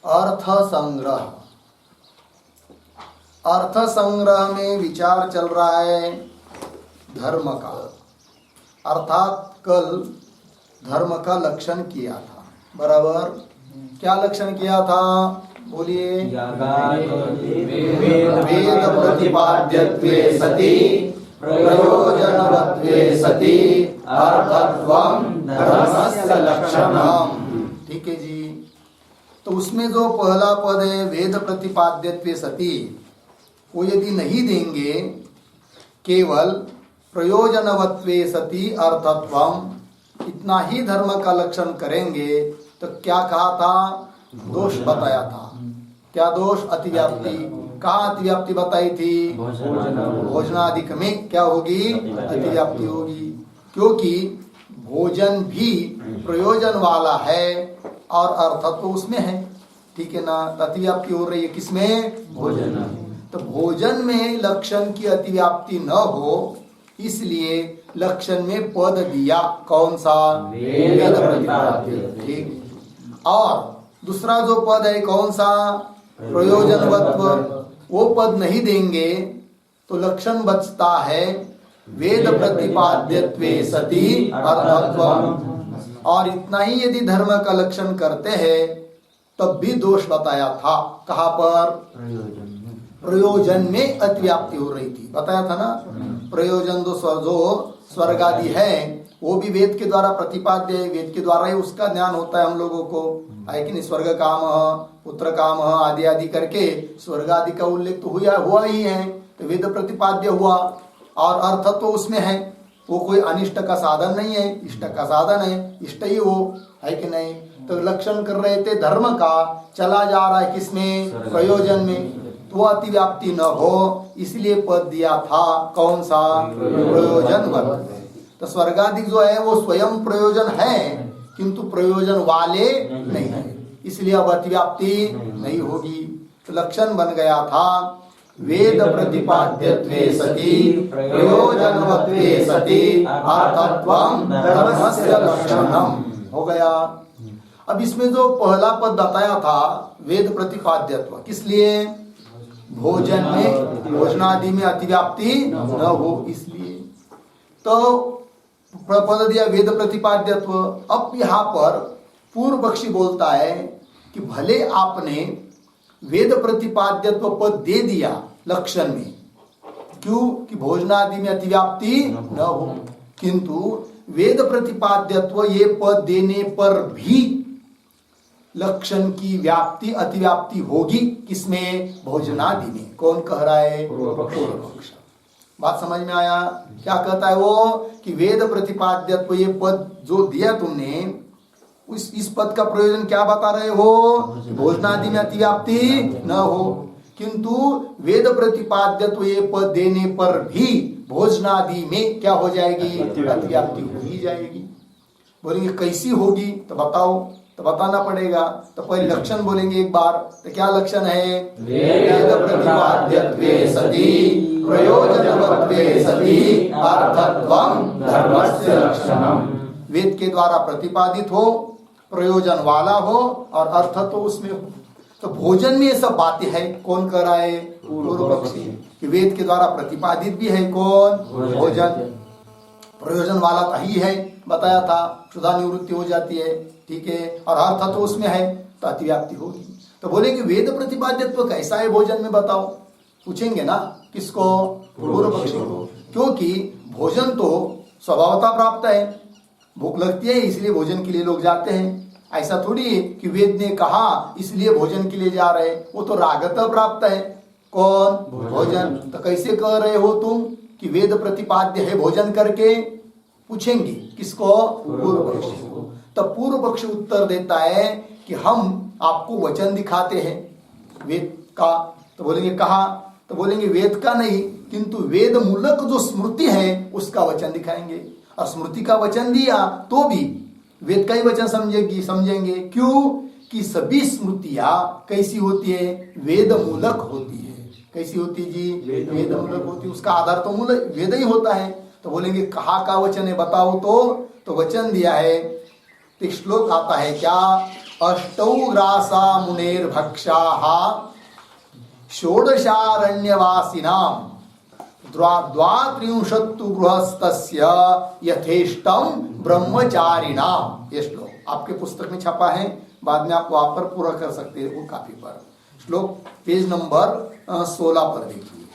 अर्थ संग्रह। अर्थ संग्रह में विचार चल रहा है धर्म का, अर्थात कल धर्म का लक्षण किया था। बराबर, क्या लक्षण किया था? बोलिए। वेद प्रतिपाद्यत्वे सति प्रयोजनवत्वे सति अर्थत्वं धर्मस्य लक्षणम्। ठीक है जी। तो उसमें जो पहला पद है वेद प्रतिपाद्यत्वे सति, वो यदि नहीं देंगे, केवल प्रयोजनवत्वे सति अर्थत्वम, इतना ही धर्म का लक्षण करेंगे, तो क्या कहा था? दोष बताया था। क्या दोष? अतिव्याप्ति। कहाँ अतिव्याप्ति बताई थी? भोजनादिक में क्या होगी? अतिव्याप्ति होगी, क्योंकि भोजन भी प्रयोजन वाला है और अर्थत्व उसमें है। ठीक है ना? अतिव्याप्ति हो रही है किसमें? भोजन। तो भोजन में लक्षण की अतिव्याप्ति न हो, इसलिए लक्षण में पद दिया। कौन सा? वेद प्रतिपाद्य। ठीक। और दूसरा जो पद है कौन सा? प्रयोजनवत्व। वो पद नहीं देंगे तो लक्षण बचता है वेद प्रतिपाद्यत्वे सति अर्थत्वम्। और इतना ही यदि धर्म का लक्षण करते हैं तब भी दोष बताया था। कहाँ पर? प्रयोजन में अतिव्याप्ति हो रही थी, बताया था ना। प्रयोजन जो स्वर्ग आदि है वो भी वेद के द्वारा प्रतिपाद्य है, वेद के द्वारा ही उसका ज्ञान होता है हम लोगों को, है कि नहीं? स्वर्ग काम, पुत्र काम आदि आदि करके स्वर्ग आदि का उल्लेख तो हुआ ही है, तो वेद प्रतिपाद्य हुआ। और अर्थत्व उसमें है, वो कोई अनिष्ट का साधन नहीं है, इष्ट का साधन है, इष्ट ही वो, है कि नहीं? तो लक्षण कर रहे थे धर्म का, चला जा रहा है किसमें? प्रयोजन में। तो अतिव्याप्ति न हो इसलिए पद दिया था। कौन सा? प्रयोजनवत्। तो स्वर्गादि जो है वो स्वयं प्रयोजन है, किंतु प्रयोजन वाले नहीं है, इसलिए अब अतिव्याप्ति नहीं होगी। तो लक्षण बन गया था वेद प्रतिपाद्यत्वे सति प्रयोजनवत्वे सति अर्थत्वं धर्मस्य लक्षणम्। हो गया। अब इसमें जो पहला पद बताया था वेद प्रतिपाद्यत्व, किस लिए? भोजन में, भोजनादि में अतिव्याप्ति न हो इसलिए। तो पद दिया वेद प्रतिपाद्यत्व। अब यहाँ पर पूर्व पक्षी बोलता है कि भले आपने वेद प्रतिपाद्यत्व पद दे दिया लक्षण में, क्यों? कि भोजनादि में अतिव्याप्ति न हो, किंतु वेद प्रतिपाद्यत्व ये पद देने पर भी लक्षण की व्याप्ति अतिव्याप्ति होगी। किसमें? भोजनादि में। कौन कह रहा है? पूर्व पक्ष। बात समझ में आया? क्या कहता है वो? कि वेद प्रतिपाद्यत्व ये पद जो दिया तुमने, इस पद का प्रयोजन क्या बता रहे हो? भोजनादि में अतिव्याप्ति न हो, किंतु वेद प्रतिपाद्यत्व ये पद देने पर भी भोजनादि में क्या हो जाएगी? अतिव्याप्ति हो ही जाएगी। बोलेंगे कैसी होगी? तो बताओ, तो बताना पड़ेगा। तो पहले लक्षण बोलेंगे एक बार। तो क्या लक्षण है? वेद प्रतिपाद्यत्वे सति प्रयोजनवत्वे सति अर्थत्वं धर्मस्य लक्षणम्। वेद के द्वारा प्रतिपादित हो, प्रयोजन वाला हो और अर्थत्व उसमें हो। तो भोजन में ये सब बातें है। कौन कर रहा है? पूर्व पक्षी। कि वेद के द्वारा प्रतिपादित भी है कौन? भोजन। प्रयोजन वाला तो ही है, बताया था, क्षुधा निवृत्ति हो जाती है। ठीक है। और अर्थत्व तो उसमें है, तो अतिव्याप्ति होगी। तो बोले कि वेद प्रतिपाद्यत्व कैसा है भोजन में, बताओ। पूछेंगे ना किसको? पूर्व पक्षी को। क्योंकि भोजन तो स्वभावता प्राप्त है, भूख लगती है इसलिए भोजन के लिए लोग जाते हैं। ऐसा थोड़ी है कि वेद ने कहा इसलिए भोजन के लिए जा रहे, वो तो रागत प्राप्त है। कौन? भोजन। तो कैसे कह रहे हो तुम कि वेद प्रतिपाद्य है भोजन करके? पूछेंगे किसको? पूर्व पक्षी को। तो पूर्व पक्षी उत्तर देता है कि हम आपको वचन दिखाते हैं वेद का। तो बोलेंगे कहा? तो बोलेंगे वेद का नहीं, किंतु वेद मूलक जो स्मृति है उसका वचन दिखाएंगे। और स्मृति का वचन दिया तो भी वेद का ही वचन समझेंगे। क्यों? कि सभी स्मृतियां कैसी होती है? वेद मूलक होती है। कैसी होती है जी? वेद मूलक होती है। उसका आधार तो मूल वेद ही होता है। तो बोलेंगे कहा का वचन है बताओ तो वचन दिया है। तो श्लोक आता है क्या? अष्टौ ग्रासा मुनेर भक्षाः षोडशारण्यवासिनां द्वात्रिंशत्तु गृहस्थस्य यथेष्टम ब्रह्मचारिणाम। ये श्लोक आपके पुस्तक में छपा है, बाद में आप वहां पर पूरा कर सकते हैं वो कॉपी पर। श्लोक पेज नंबर 16 पर देखिए।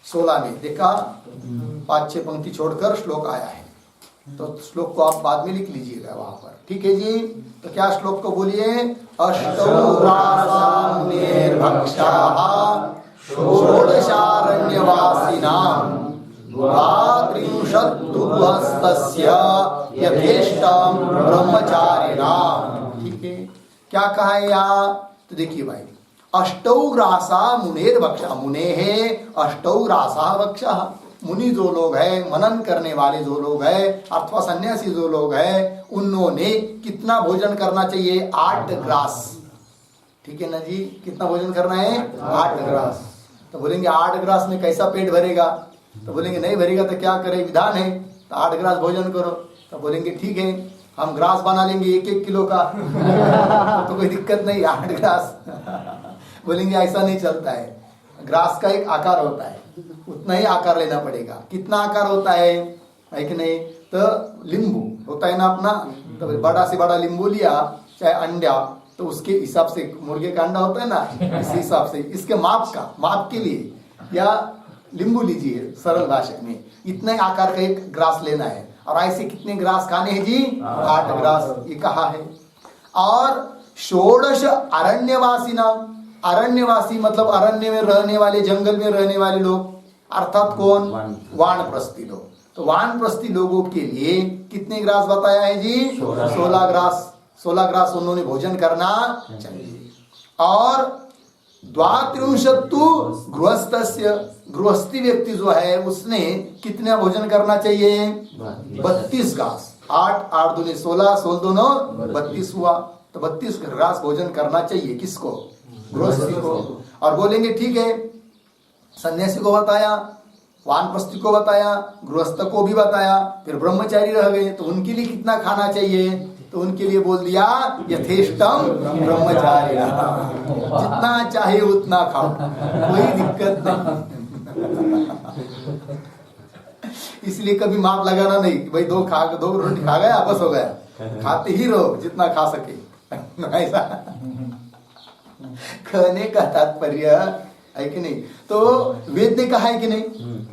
16 में देखा 5-6 पंक्ति छोड़कर श्लोक आया है, तो श्लोक को आप बाद में लिख लीजिएगा वहां पर। ठीक है जी? तो क्या श्लोक को बोलिए? अष्टौ ग्रासा मुनेर भक्षाः षोडशारण्यवासिनां द्वात्रिंशत्तु गृहस्थस्य यथेष्टम ब्रह्मचारिणाम। ठीक है? क्या कहा है यहाँ? तो देखिए भाई, अष्टौ ग्रासा मुनेर भक्षा। मुने है अष्टौ ग्रासा भक्षा। मुनि जो लोग हैं, मनन करने वाले जो लोग हैं अथवा सन्यासी जो लोग हैं, उन्होंने कितना भोजन करना चाहिए? 8 ग्रास। ठीक है ना जी? कितना भोजन करना है? 8 ग्रास। तो बोलेंगे 8 ग्रास में कैसा पेट भरेगा? तो बोलेंगे नहीं भरेगा तो क्या करें? विधान है तो 8 ग्रास भोजन करो। तो बोलेंगे ठीक है, हम ग्रास बना लेंगे 1-1 किलो का तो कोई दिक्कत नहीं, 8 ग्रास। बोलेंगे ऐसा नहीं चलता है, ग्रास का एक आकार होता है, उतना ही आकार लेना पड़ेगा। कितना आकार होता है कि नहीं? तो लींबू होता है ना अपना, तो बड़ा से बड़ा लींबू लिया, चाहे अंडा, तो उसके हिसाब से, मुर्गे का अंडा होता है ना, इस हिसाब से इसके माप के लिए या लींबू लीजिए सरल भाषा में, इतने आकार का एक ग्रास लेना है। और ऐसे कितने ग्रास खाने हैं जी? 8 ग्रास, ये कहा है। और षोडश अरण्यवासिना। अरण्यवासी मतलब अरण्य में रहने वाले, जंगल में रहने वाले लोग, अर्थात कौन? वानप्रस्थी लोग। तो वानप्रस्थी लोगों के लिए कितने ग्रास बताया है जी? 16 ग्रास। 16 ग्रास उन्होंने भोजन करना चाहिए। और द्वात्रिंशत्तु गृहस्थस्य, गृहस्थी व्यक्ति जो है उसने कितना भोजन करना चाहिए? 32 ग्रास। 8 8 दूनी 16, 16 दोनों 32 हुआ। तो 32 ग्रास भोजन करना चाहिए। किसको? गृहस्थी को। और बोलेंगे ठीक है, सन्यासी को बताया, वानप्रस्थी को बताया, गृहस्थ को भी बताया, फिर ब्रह्मचारी रह गए, तो उनके लिए कितना खाना चाहिए? तो उनके लिए बोल दिया यथेष्टम ब्रह्मचारी, जितना चाहे उतना खाओ, कोई दिक्कत नहीं। इसलिए कभी माप लगाना नहीं कि भाई 2 रोटी खा गया बस हो गया, खाते ही रहो जितना खा सके। ऐसा कहने का तात्पर्य है कि नहीं? तो वेद ने कहा है कि नहीं?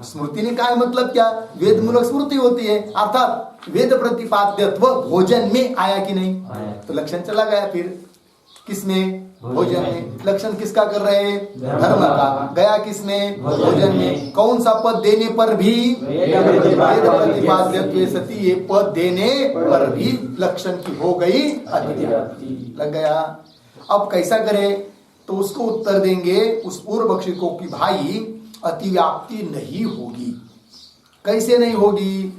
स्मृति ने कहा है, मतलब क्या? वेद मूलक स्मृति होती है, अर्थात वेद प्रतिपाद्यत्व भोजन में आया कि नहीं? तो लक्षण चला गया फिर किसमें? भोजन में। लक्षण किसका कर रहे हैं? धर्म का। गया किसमें? भोजन में। कौन सा पद देने पर भी? वेद प्रतिपाद्यत्व सती, ये पद देने पर भी लक्षण की हो गई अतिव्याप्ति, लग गया। अब कैसा करें? तो उसको उत्तर देंगे उस पूर्व पक्षी को कि भाई अतिव्याप्ति नहीं होगी। कैसे नहीं होगी?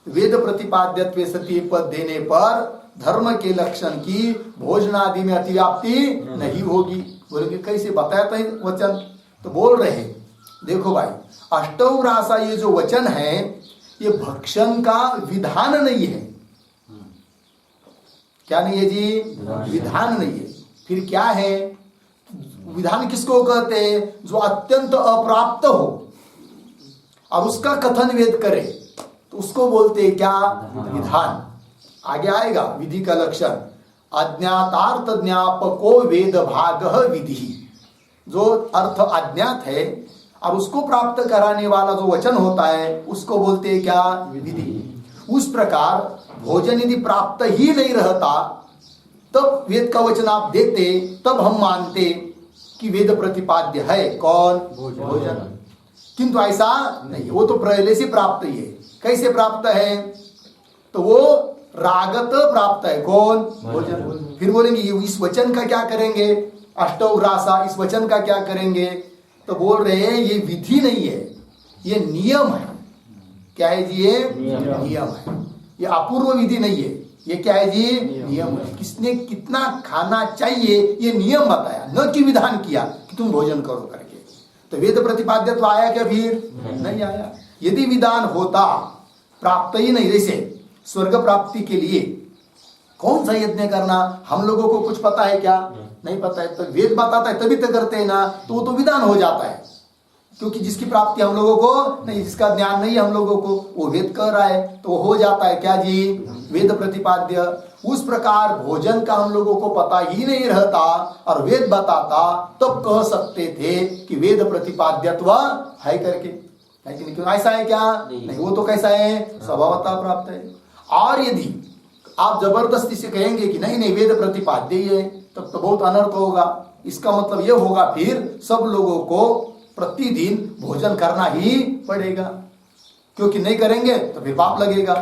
वेद प्रतिपाद्यत्व सती पद देने पर धर्म के लक्षण की भोजनादि में अतिव्याप्ति नहीं होगी। बोलेंगे कैसे? बताया था वचन, तो बोल रहे देखो भाई, अष्टौ ग्रासा ये जो वचन है ये भक्षण का विधान नहीं है। क्या नहीं है जी? विधान नहीं है। फिर क्या है? विधान किसको कहते हैं? जो अत्यंत अप्राप्त हो और उसका कथन वेद करे तो उसको बोलते हैं क्या? विधान। आगे आएगा विधि का लक्षण, अज्ञातार्थ ज्ञापको वेद भाग विधि। जो अर्थ अज्ञात है और उसको प्राप्त कराने वाला जो वचन होता है उसको बोलते हैं क्या? विधि। उस प्रकार भोजन यदि प्राप्त ही नहीं रहता तब वेद का वचन आप देते, तब हम मानते कि वेद प्रतिपाद्य है कौन? भोजन। किंतु ऐसा नहीं है, वो तो पहले से प्राप्त ही है। कैसे प्राप्त है? तो वो रागत प्राप्त है कौन? भोजन। फिर बोलेंगे इस वचन का क्या करेंगे? अष्टौग्रासा, इस वचन का क्या करेंगे? तो बोल रहे हैं ये विधि नहीं है, ये नियम है। क्या है जी? ये नियम है, ये अपूर्व विधि नहीं है। ये क्या है जी? नियम है। किसने कितना खाना चाहिए ये नियम बताया, न कि विधान किया कि तुम भोजन करो करके। तो वेद प्रतिपाद्यत्व आया क्या? फिर नहीं आया। यदि विधान होता, प्राप्त ही नहीं, जैसे स्वर्ग प्राप्ति के लिए कौन सा यज्ञ करना, हम लोगों को कुछ पता है क्या? नहीं पता है। तो वेद बताता है तभी तो करते हैं ना, तो वो तो विधान हो जाता है। क्योंकि जिसकी प्राप्ति हम लोगों को नहीं, जिसका ज्ञान नहीं हम लोगों को, वो वेद कर रहा है तो हो जाता है क्या जी? वेद प्रतिपाद्य। उस प्रकार भोजन का हम लोगों को पता ही नहीं रहता और वेद बताता, तब कह सकते थे कि वेद प्रतिपाद्यत्व है करके। है कि नहीं? क्यों ऐसा है क्या? नहीं, वो तो कैसा है? स्वभावतः प्राप्त है। और यदि आप जबरदस्ती से कहेंगे कि नहीं नहीं वेद प्रतिपाद्य ही है, तब तो बहुत अनर्थ होगा। इसका मतलब यह होगा फिर सब लोगों को प्रतिदिन भोजन करना ही पड़ेगा, क्योंकि नहीं करेंगे तो फिर पाप लगेगा।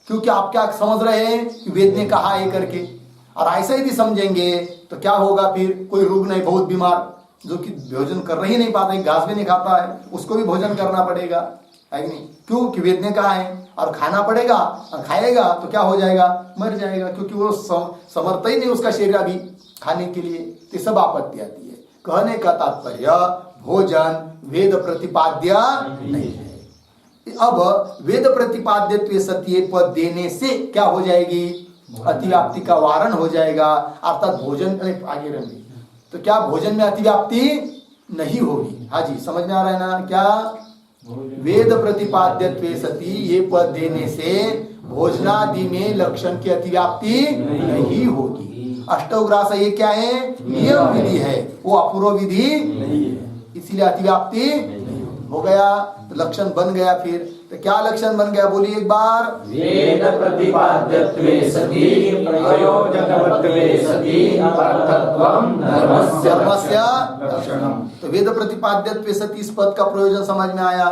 क्योंकि आप क्या समझ रहे हैं कि वेद ने कहा है करके, और ऐसा यदि समझेंगे तो क्या होगा फिर? कोई रोग नहीं, बहुत बीमार जो कि भोजन कर ही नहीं पाता है, घास भी नहीं खाता है, उसको भी भोजन करना पड़ेगा, है कि नहीं? क्यों कि वेद ने कहा है, और खाना पड़ेगा, और खाएगा तो क्या हो जाएगा? मर जाएगा, क्योंकि वो समर्थ ही नहीं उसका शरीर अभी खाने के लिए। तो सब आपत्ति आती है। कहने का तात्पर्य भोजन वेद प्रतिपाद्य नहीं है। अब वेद प्रतिपाद्यत्व सत्य पद देने से क्या हो जाएगी? अतिव्याप्ति का वारण हो जाएगा। अर्थात भोजन आगे रहेंगे तो क्या भोजन में अतिव्याप्ति नहीं होगी? हाँ जी, समझ में आ रहा है ना? क्या वेद प्रतिपाद्यत्व सती ये पद देने से भोजनादि में लक्षण की अतिव्याप्ति नहीं होगी। अष्टौग्रास ये क्या है? नियम विधि है, वो अपूर्व विधि नहीं है, इसीलिए अतिव्याप्ति हो गया। तो लक्षण बन गया। फिर तो क्या लक्षण बन गया? बोलिए एक बार। वेद प्रतिपाद्यत्वे सति प्रयोजकत्वे सति अर्थत्वं धर्मस्य लक्षणम्। तो वेद प्रतिपाद्यत्वे सति इस पद का प्रयोजन समझ में आया,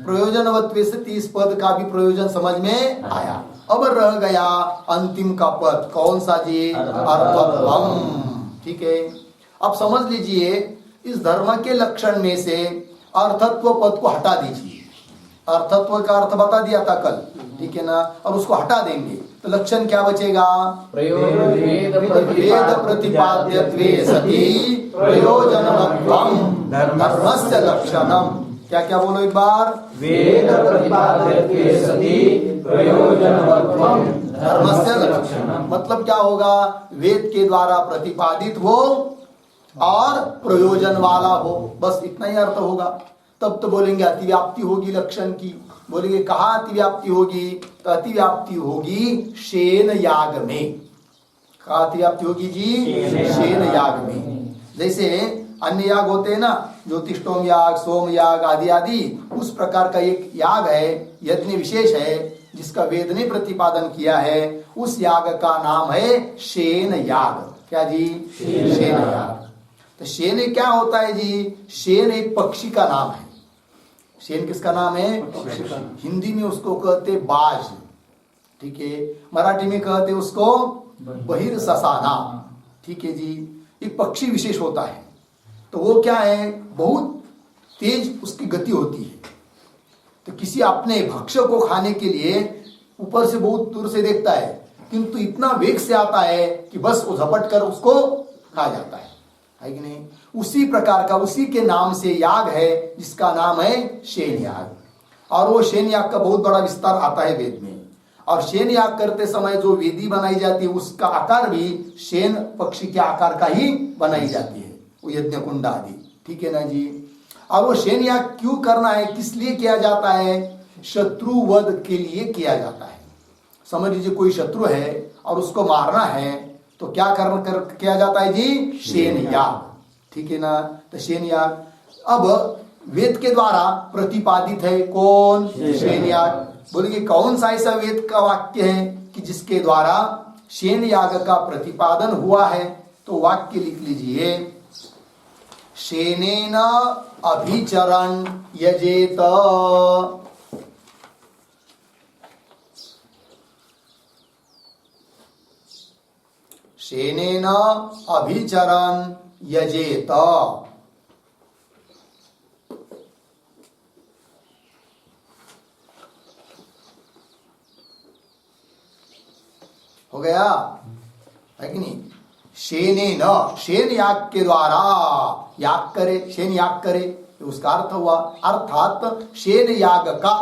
प्रयोजनवत्वे सति इस पद का भी प्रयोजन समझ में आया। अब रह गया अंतिम का पद, कौन सा जी? अर्थत्वम्। ठीक है, अब समझ लीजिए इस धर्म के लक्षण में से अर्थत्व पद को हटा दीजिए। अर्थत्व का अर्थ बता दिया था कल, ठीक है ना? और उसको हटा देंगे तो लक्षण क्या बचेगा? वेद प्रतिपाद्यत्वे सति प्रयोजनवत्वं धर्मस्य लक्षणम्। क्या क्या बोलो एक बार? वेद प्रतिपाद्यत्वे सति प्रयोजनवत्वं धर्मस्य लक्षणम्। मतलब क्या होगा? वेद के द्वारा प्रतिपादित हो और प्रयोजन वाला हो, बस इतना ही अर्थ होगा। तब तो बोलेंगे अतिव्याप्ति होगी लक्षण की। बोलेंगे कहाँ अतिव्याप्ति होगी? तो अतिव्याप्ति होगी शेन याग में। कहाँ अतिव्याप्ति होगी जी? शेन याग में। जैसे अन्य याग होते हैं ना, ज्योतिष्टोम याग, सोम याग आदि आदि, उस प्रकार का एक याग है, यज्ञ विशेष है जिसका वेद ने प्रतिपादन किया है। उस याग का नाम है शेन याग। क्या जी? शेन याग। तो शेन क्या होता है जी? शेन एक पक्षी का नाम है। शेन किसका नाम है? पक्षी का। हिंदी में उसको कहते बाज, ठीक है। मराठी में कहते उसको बहिर ससाना, ठीक है जी। एक पक्षी विशेष होता है, तो वो क्या है? बहुत तेज उसकी गति होती है। तो किसी अपने भक्ष्य को खाने के लिए ऊपर से बहुत दूर से देखता है, किंतु इतना वेग से आता है कि बस वो झपट कर उसको खा जाता है कि नहीं? उसी प्रकार का, उसी के नाम से याग है जिसका नाम है शेन याग। और वो शेन याग का बहुत बड़ा विस्तार आता है वेद में। और शेन याग करते समय जो वेदी बनाई जाती है उसका आकार भी शेन पक्षी के आकार का ही बनाई जाती है, वो यज्ञ कुंड आदि, ठीक है ना जी। और वो शेन याग क्यों करना है, किस लिए किया जाता है? शत्रु वध के लिए किया जाता है। समझ लीजिए कोई शत्रु है और उसको मारना है तो क्या कर किया जाता है जी? शेन याग, ठीक है ना। तो शेन याग अब वेद के द्वारा प्रतिपादित है। कौन? शेन याग। बोलेंगे कौन सा ऐसा वेद का वाक्य है कि जिसके द्वारा शेन याग का प्रतिपादन हुआ है? तो वाक्य लिख लीजिए, शेनेन अभिचरण यजेत। शेनेन अभिचरण यजेत। हो गया है कि नहीं? शेनेन, शेन याग के द्वारा याग करे, शेन याग करे, उसका अर्थ हुआ, अर्थात शेन याग का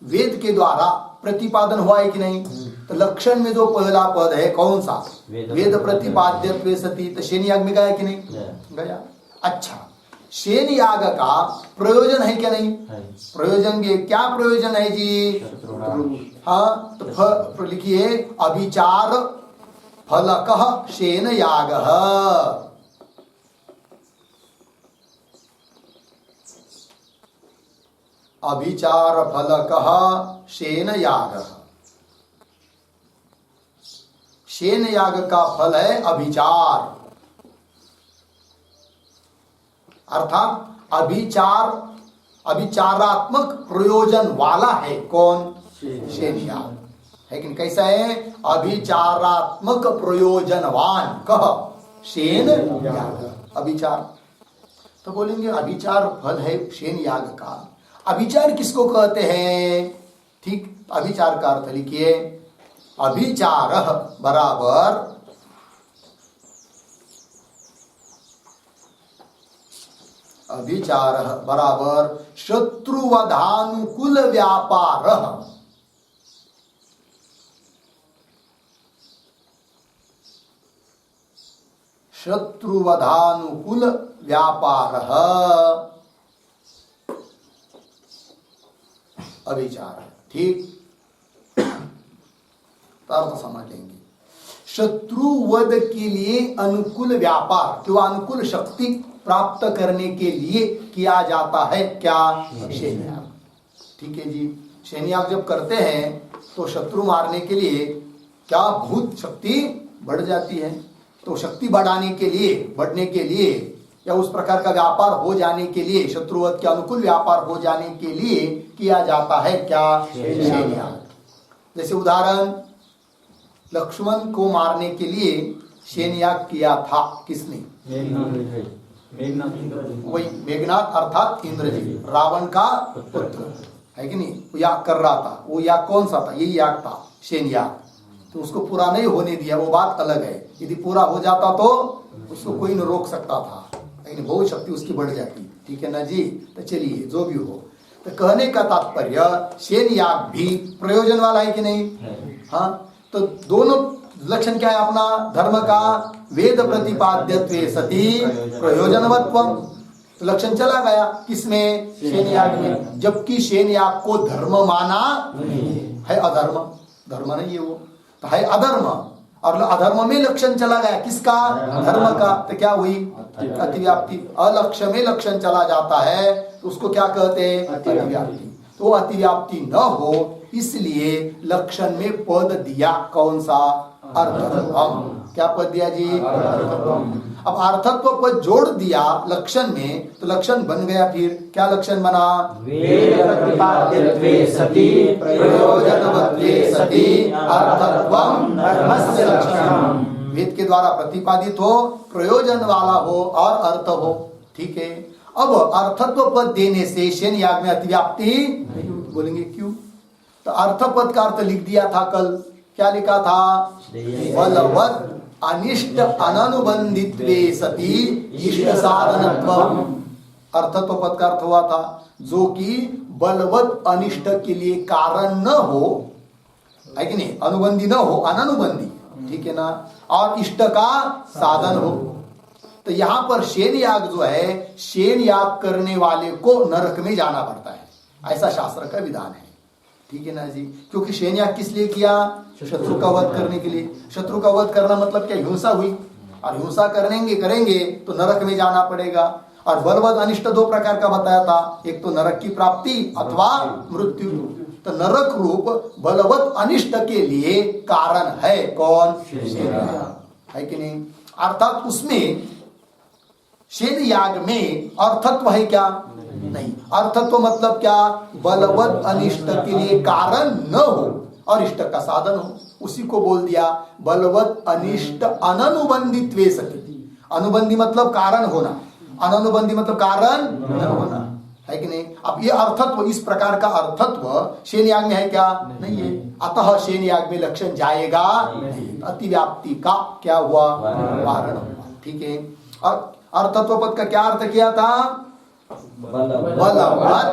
वेद के द्वारा प्रतिपादन हुआ है कि नहीं? तो लक्षण में जो पहला पद है कौन सा? वेद प्रतिपाद्यत्वे सती। तो शेन याग में गया कि नहीं? गया। अच्छा, शेन याग का प्रयोजन है क्या? नहीं प्रयोजन भी, क्या प्रयोजन है जी? हाँ, तो लिखिए अभिचार फलकः शेन यागः। अभिचार फलकः शेन यागः। शेन याग का फल है अभिचार, अर्थात अभिचारात्मक प्रयोजन वाला है कौन? शेन याग है कि कैसा है? अभिचारात्मक प्रयोजनवान कह शेन याग। अभिचार, तो बोलेंगे अभिचार फल है शेन याग का। अभिचार किसको कहते हैं? ठीक, अभिचार का अर्थ लिखिए, अभिचार बराबर शत्रुवधानुकूल व्यापार। शत्रुवधानुकूल व्यापार अभिचार। ठीक, अर्थ समझ लेंगे। शत्रुवध के लिए अनुकूल व्यापार, जो अनुकूल शक्ति प्राप्त करने के लिए किया जाता है क्या? शेन याग। ठीक है जी। शेन याग जब करते हैं तो शत्रु मारने के लिए क्या भूत शक्ति बढ़ जाती है, तो शक्ति बढ़ाने के लिए, बढ़ने के लिए, या उस प्रकार का व्यापार हो जाने के लिए, शत्रुवध के अनुकूल व्यापार हो जाने के लिए किया जाता है क्या? शेन याग। जैसे उदाहरण, लक्ष्मण को मारने के लिए शेन याग किया था किसने? वही मेघनाथ अर्थात इंद्रजीत, रावण का पुत्र है कि नहीं? वो याग कर रहा था। वो याग कौन सा था? यही याग था, शेन याग। तो उसको पूरा नहीं होने दिया, वो बात अलग है। यदि पूरा हो जाता तो उसको कोई न रोक सकता था, लेकिन बहुत शक्ति उसकी बढ़ जाती। ठीक है ना जी? तो चलिए, जो भी हो, तो कहने का तात्पर्य शेन याग भी प्रयोजन वाला है कि नहीं? हाँ, तो दोनों लक्षण क्या है अपना धर्म का? वेद प्रतिपाद्यत्वे सती प्रयोजनवत्वम। तो लक्षण चला गया किसमें? शेन याग में। जबकि शेन याग को धर्म माना है, अधर्म, धर्म नहीं है वो, तो है अधर्म। और अधर्म में लक्षण चला गया किसका? धर्म का। तो क्या हुई? अतिव्याप्ति। अलक्ष्य में लक्षण चला जाता है तो उसको क्या कहते हैं? अतिव्याप्ति। तो अतिव्याप्ति न हो इसलिए लक्षण में पद दिया कौन सा? अर्थत्वम। क्या पद दिया जी? अर्थत्वम। अब अर्थत्व पद जोड़ दिया लक्षण में, तो लक्षण बन गया। फिर क्या लक्षण बना? वेद प्रतिपाद्यत्वे सति प्रयोजनवत्वे सति अर्थत्वम धर्मस्य लक्षणम। वेद के द्वारा प्रतिपादित हो, प्रयोजन वाला हो और अर्थ हो। ठीक है। अब अर्थत्व पद देने से शेन याग में अतिव्याप्ति बोलेंगे क्यों? तो अर्थ पद का अर्थ लिख दिया था कल। क्या लिखा था? बलवत् अनिष्ट अननुबंधित्वे सति इष्ट साधनत्वम। अर्थत्व पद का अर्थ हुआ था जो कि बलवत् अनिष्ट के लिए कारण न हो, है कि नहीं? अनुबंधी न हो, अननुबंधी। ठीक है ना? और इष्ट का साधन हो। तो यहां पर शेन याग जो है, शेन याग करने वाले को नरक में जाना पड़ता है, ऐसा शास्त्र का विधान है। ठीक है ना जी? क्योंकि शेन याग किस लिए किया? शत्रु का वध करने के लिए। शत्रु का वध करना मतलब क्या? हिंसा हुई, और हिंसा करेंगे तो नरक में जाना पड़ेगा। और बलवद अनिष्ट दो प्रकार का बताया था, एक तो नरक की प्राप्ति अथवा मृत्यु। तो नरक रूप बलवत अनिष्ट के लिए कारण है कौन? शेन याग, है कि नहीं? अर्थात उसमें शेन याग में अर्थत्व है क्या? नहीं। अर्थत्व मतलब क्या? बलवत अनिष्ट के लिए कारण न हो और इष्ट का साधन हो, उसी को बोल दिया बलवत अनिष्ट अननुबंधित्वे सति। अनुबंधी मतलब कारण होना, अननुबंधी मतलब कारण न होना, है कि नहीं? अब ये अर्थत्व, इस प्रकार का अर्थत्व शेन याग में है क्या? नहीं है। अतः शेन याग में लक्षण जाएगा नहीं। अतिव्याप्ति का क्या हुआ? वारण हुआ। ठीक है। और अर्थत्व पद का क्या अर्थ किया था? बलवत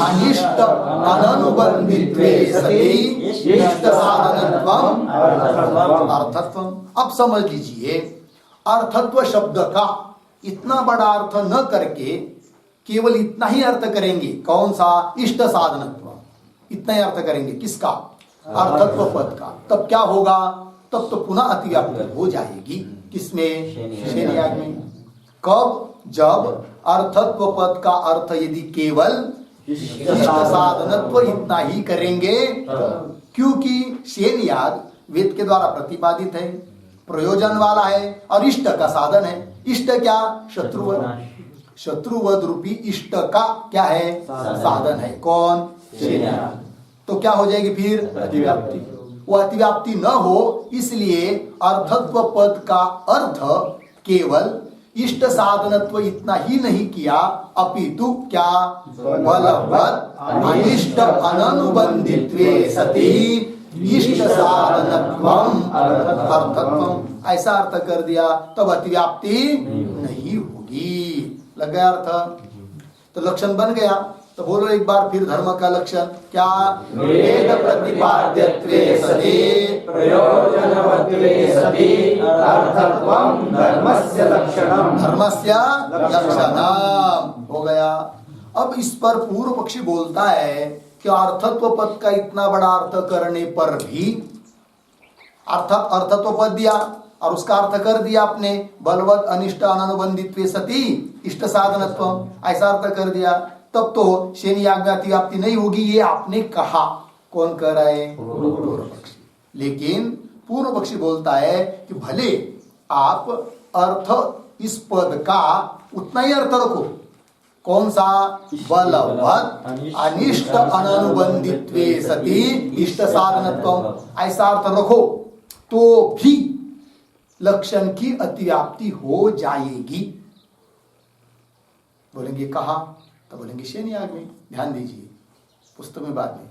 अनिष्ट अननुबंधित्वे सति इष्ट साधनत्वम अर्थत्वम। अब समझ लीजिए, अर्थत्व शब्द का इतना बड़ा अर्थ न करके केवल इतना ही अर्थ करेंगे। कौन सा? इष्ट साधनत्व, इतना ही अर्थ करेंगे। किसका? अर्थत्व पद का। तब क्या होगा? तब तो पुनः अतिव्याप्ति हो जाएगी। किसमें? शेन याग में। कब? जब अर्थत्व पद का अर्थ यदि केवल इष्ट साधनत्व इतना ही करेंगे, क्योंकि शेन याग वेद के द्वारा प्रतिपादित है, प्रयोजन वाला है और इष्ट का साधन है। इष्ट क्या? शत्रुवध। शत्रुवध रूपी इष्ट का क्या है? साधन है। कौन? शेन याग। तो क्या हो जाएगी फिर? अतिव्याप्ति। वो अतिव्याप्ति न हो, इसलिए अर्थत्व पद का अर्थ केवल इष्ट साधनत्व इतना ही नहीं किया, अपितु क्या? बलवत अनिष्ट अननुबंधित्वे सति इष्ट साधनत्वम अर्थत्वम, ऐसा अर्थ कर दिया। तब अतिव्याप्ति नहीं होगी। लग गया अर्थ? तो लक्षण बन गया। तो बोलो एक बार फिर धर्म का लक्षण क्या? वेद प्रतिपाद्यत्वे सति प्रयोजनवत्वे सति अर्थत्वं धर्मस्य लक्षणम। धर्मस्य लक्षणम हो गया। अब इस पर पूर्व पक्षी बोलता है कि अर्थत्व पद का इतना बड़ा अर्थ करने पर भी, अर्थात अर्थत्व पद दिया और उसका अर्थ कर दिया आपने बलवत अनिष्ट अननुबंधित्वे सति इष्ट साधनत्व, ऐसा अर्थ कर दिया, तब तो शेन याग में अतिव्याप्ति नहीं होगी, ये आपने कहा। कौन कह रहा है? पूर्व पक्षी। लेकिन पूर्व पक्षी बोलता है कि भले आप अर्थ इस पद का उतना ही अर्थ रखो। कौन सा? बलवत अनिष्ट अननुबंधित्वे सति इष्ट साधनत्व, ऐसा अर्थ रखो तो भी लक्षण की अतिव्याप्ति हो जाएगी। बोलेंगे कहा? तो बोलेंगे शेन याग में। ध्यान दीजिए, पुस्तक में बाद में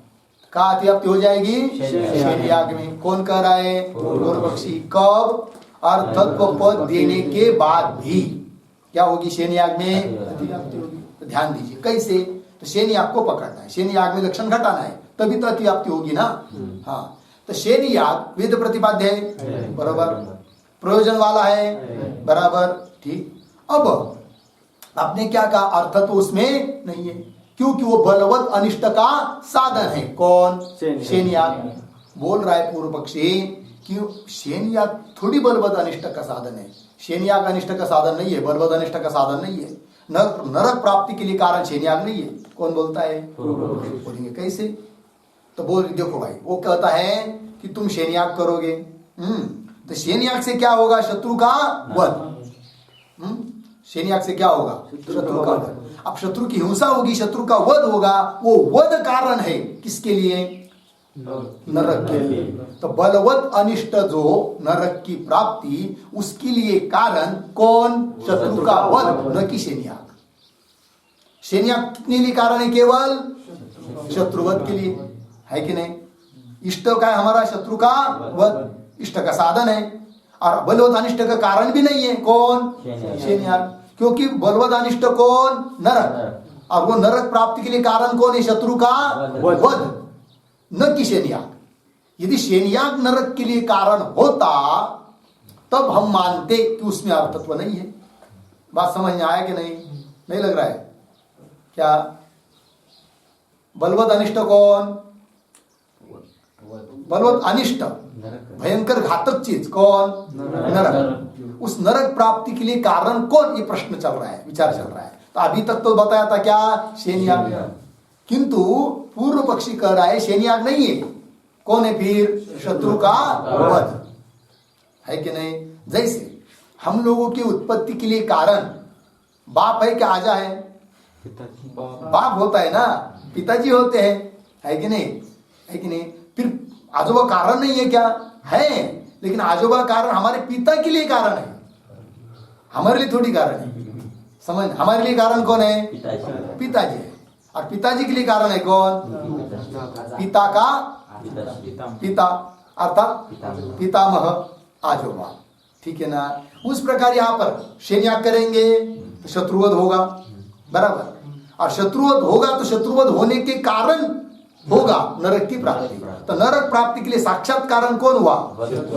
कहा अतिव्याप्ति हो जाएगी? शेन याग में। कौन कह रहा है? पूर्व पक्षी। कब? अर्थत्व पद देने के बाद भी क्या होगी? शेन याग में अतिव्याप्ति होगी। तो ध्यान दीजिए कैसे? तो शेन याग को पकड़ना है, शेन याग में लक्षण घटाना है, तभी तो अतिव्याप्ति होगी ना। हाँ, तो शेन याग वेद प्रतिपाद्य है, बराबर, प्रयोजन वाला है, बराबर, ठीक। अब आपने क्या कहा? अर्थ तो उसमें नहीं है, क्योंकि वो बलवत अनिष्ट का साधन है। कौन? शेन याग। बोल रहा है पूर्व पक्षी कि शेन याग थोड़ी बलवत अनिष्ट का साधन है। शेन याग अनिष्ट का साधन नहीं है, बलवत अनिष्ट का साधन नहीं है। नरक प्राप्ति के लिए कारण शेन याग नहीं है। कौन बोलता है? बोलेंगे कैसे? तो बोल देखो भाई, वो कहता है कि तुम शेन याग करोगे, तो शेन याग से क्या होगा? शत्रु का वध। शेन याग से क्या होगा? शत्रु का वध। अब शत्रु की हिंसा होगी, शत्रु का वध होगा, वो वध कारण है किसके लिए? नरक के लिए। तो बलवत अनिष्ट जो नरक की प्राप्ति, उसके लिए कारण कौन? शत्रु का वध, न कि शेन याग। शेन याग कितने लिए कारण है? केवल शत्रुवध के लिए, है कि नहीं? इष्ट का है हमारा शत्रु का वध, इष्ट का साधन है, और बलवत अनिष्ट का कारण भी नहीं है। कौन? शेन याग। क्योंकि बलवत अनिष्ट कौन? नरक, और वो नरक प्राप्ति के लिए कारण कौन है? शत्रु का वध, न कि शेन याग। यदि शेन याग नरक के लिए कारण होता तब हम मानते कि उसमें अर्थत्व नहीं है। बात समझ में आया कि नहीं? नहीं लग रहा है क्या? बलवत अनिष्ट कौन? बलवत अनिष्ट, भयंकर घातक चीज कौन? नरक। उस नरक प्राप्ति के लिए कारण कौन? ये प्रश्न चल रहा है, विचार चल रहा है। तो अभी तक तो बताया था क्या? शेन याग। किंतु पूर्व पक्षी कह रहा है शेन याग नहीं है। कौन है फिर? शत्रु का वध है कि नहीं? जैसे हम लोगों की उत्पत्ति के लिए कारण बाप है क्या आजा है? बाप होता है ना, पिताजी होते हैं, है कि नहीं? है कि नहीं? फिर आजोबा कारण नहीं है क्या? है, लेकिन आजोबा कारण हमारे पिता के लिए कारण है, हमारे लिए थोड़ी कारण है। समझ, हमारे लिए कारण कौन है? पिताजी है। और पिताजी के लिए कारण है कौन? पिता का पिता अर्थात पितामह आजोबा। ठीक है ना? उस प्रकार यहाँ पर शेन्याग करेंगे तो शत्रुवध होगा, बराबर। और शत्रुवध होगा तो शत्रुवध होने के कारण होगा नरक की प्राप्ति। तो नरक प्राप्ति के लिए साक्षात कारण कौन हुआ?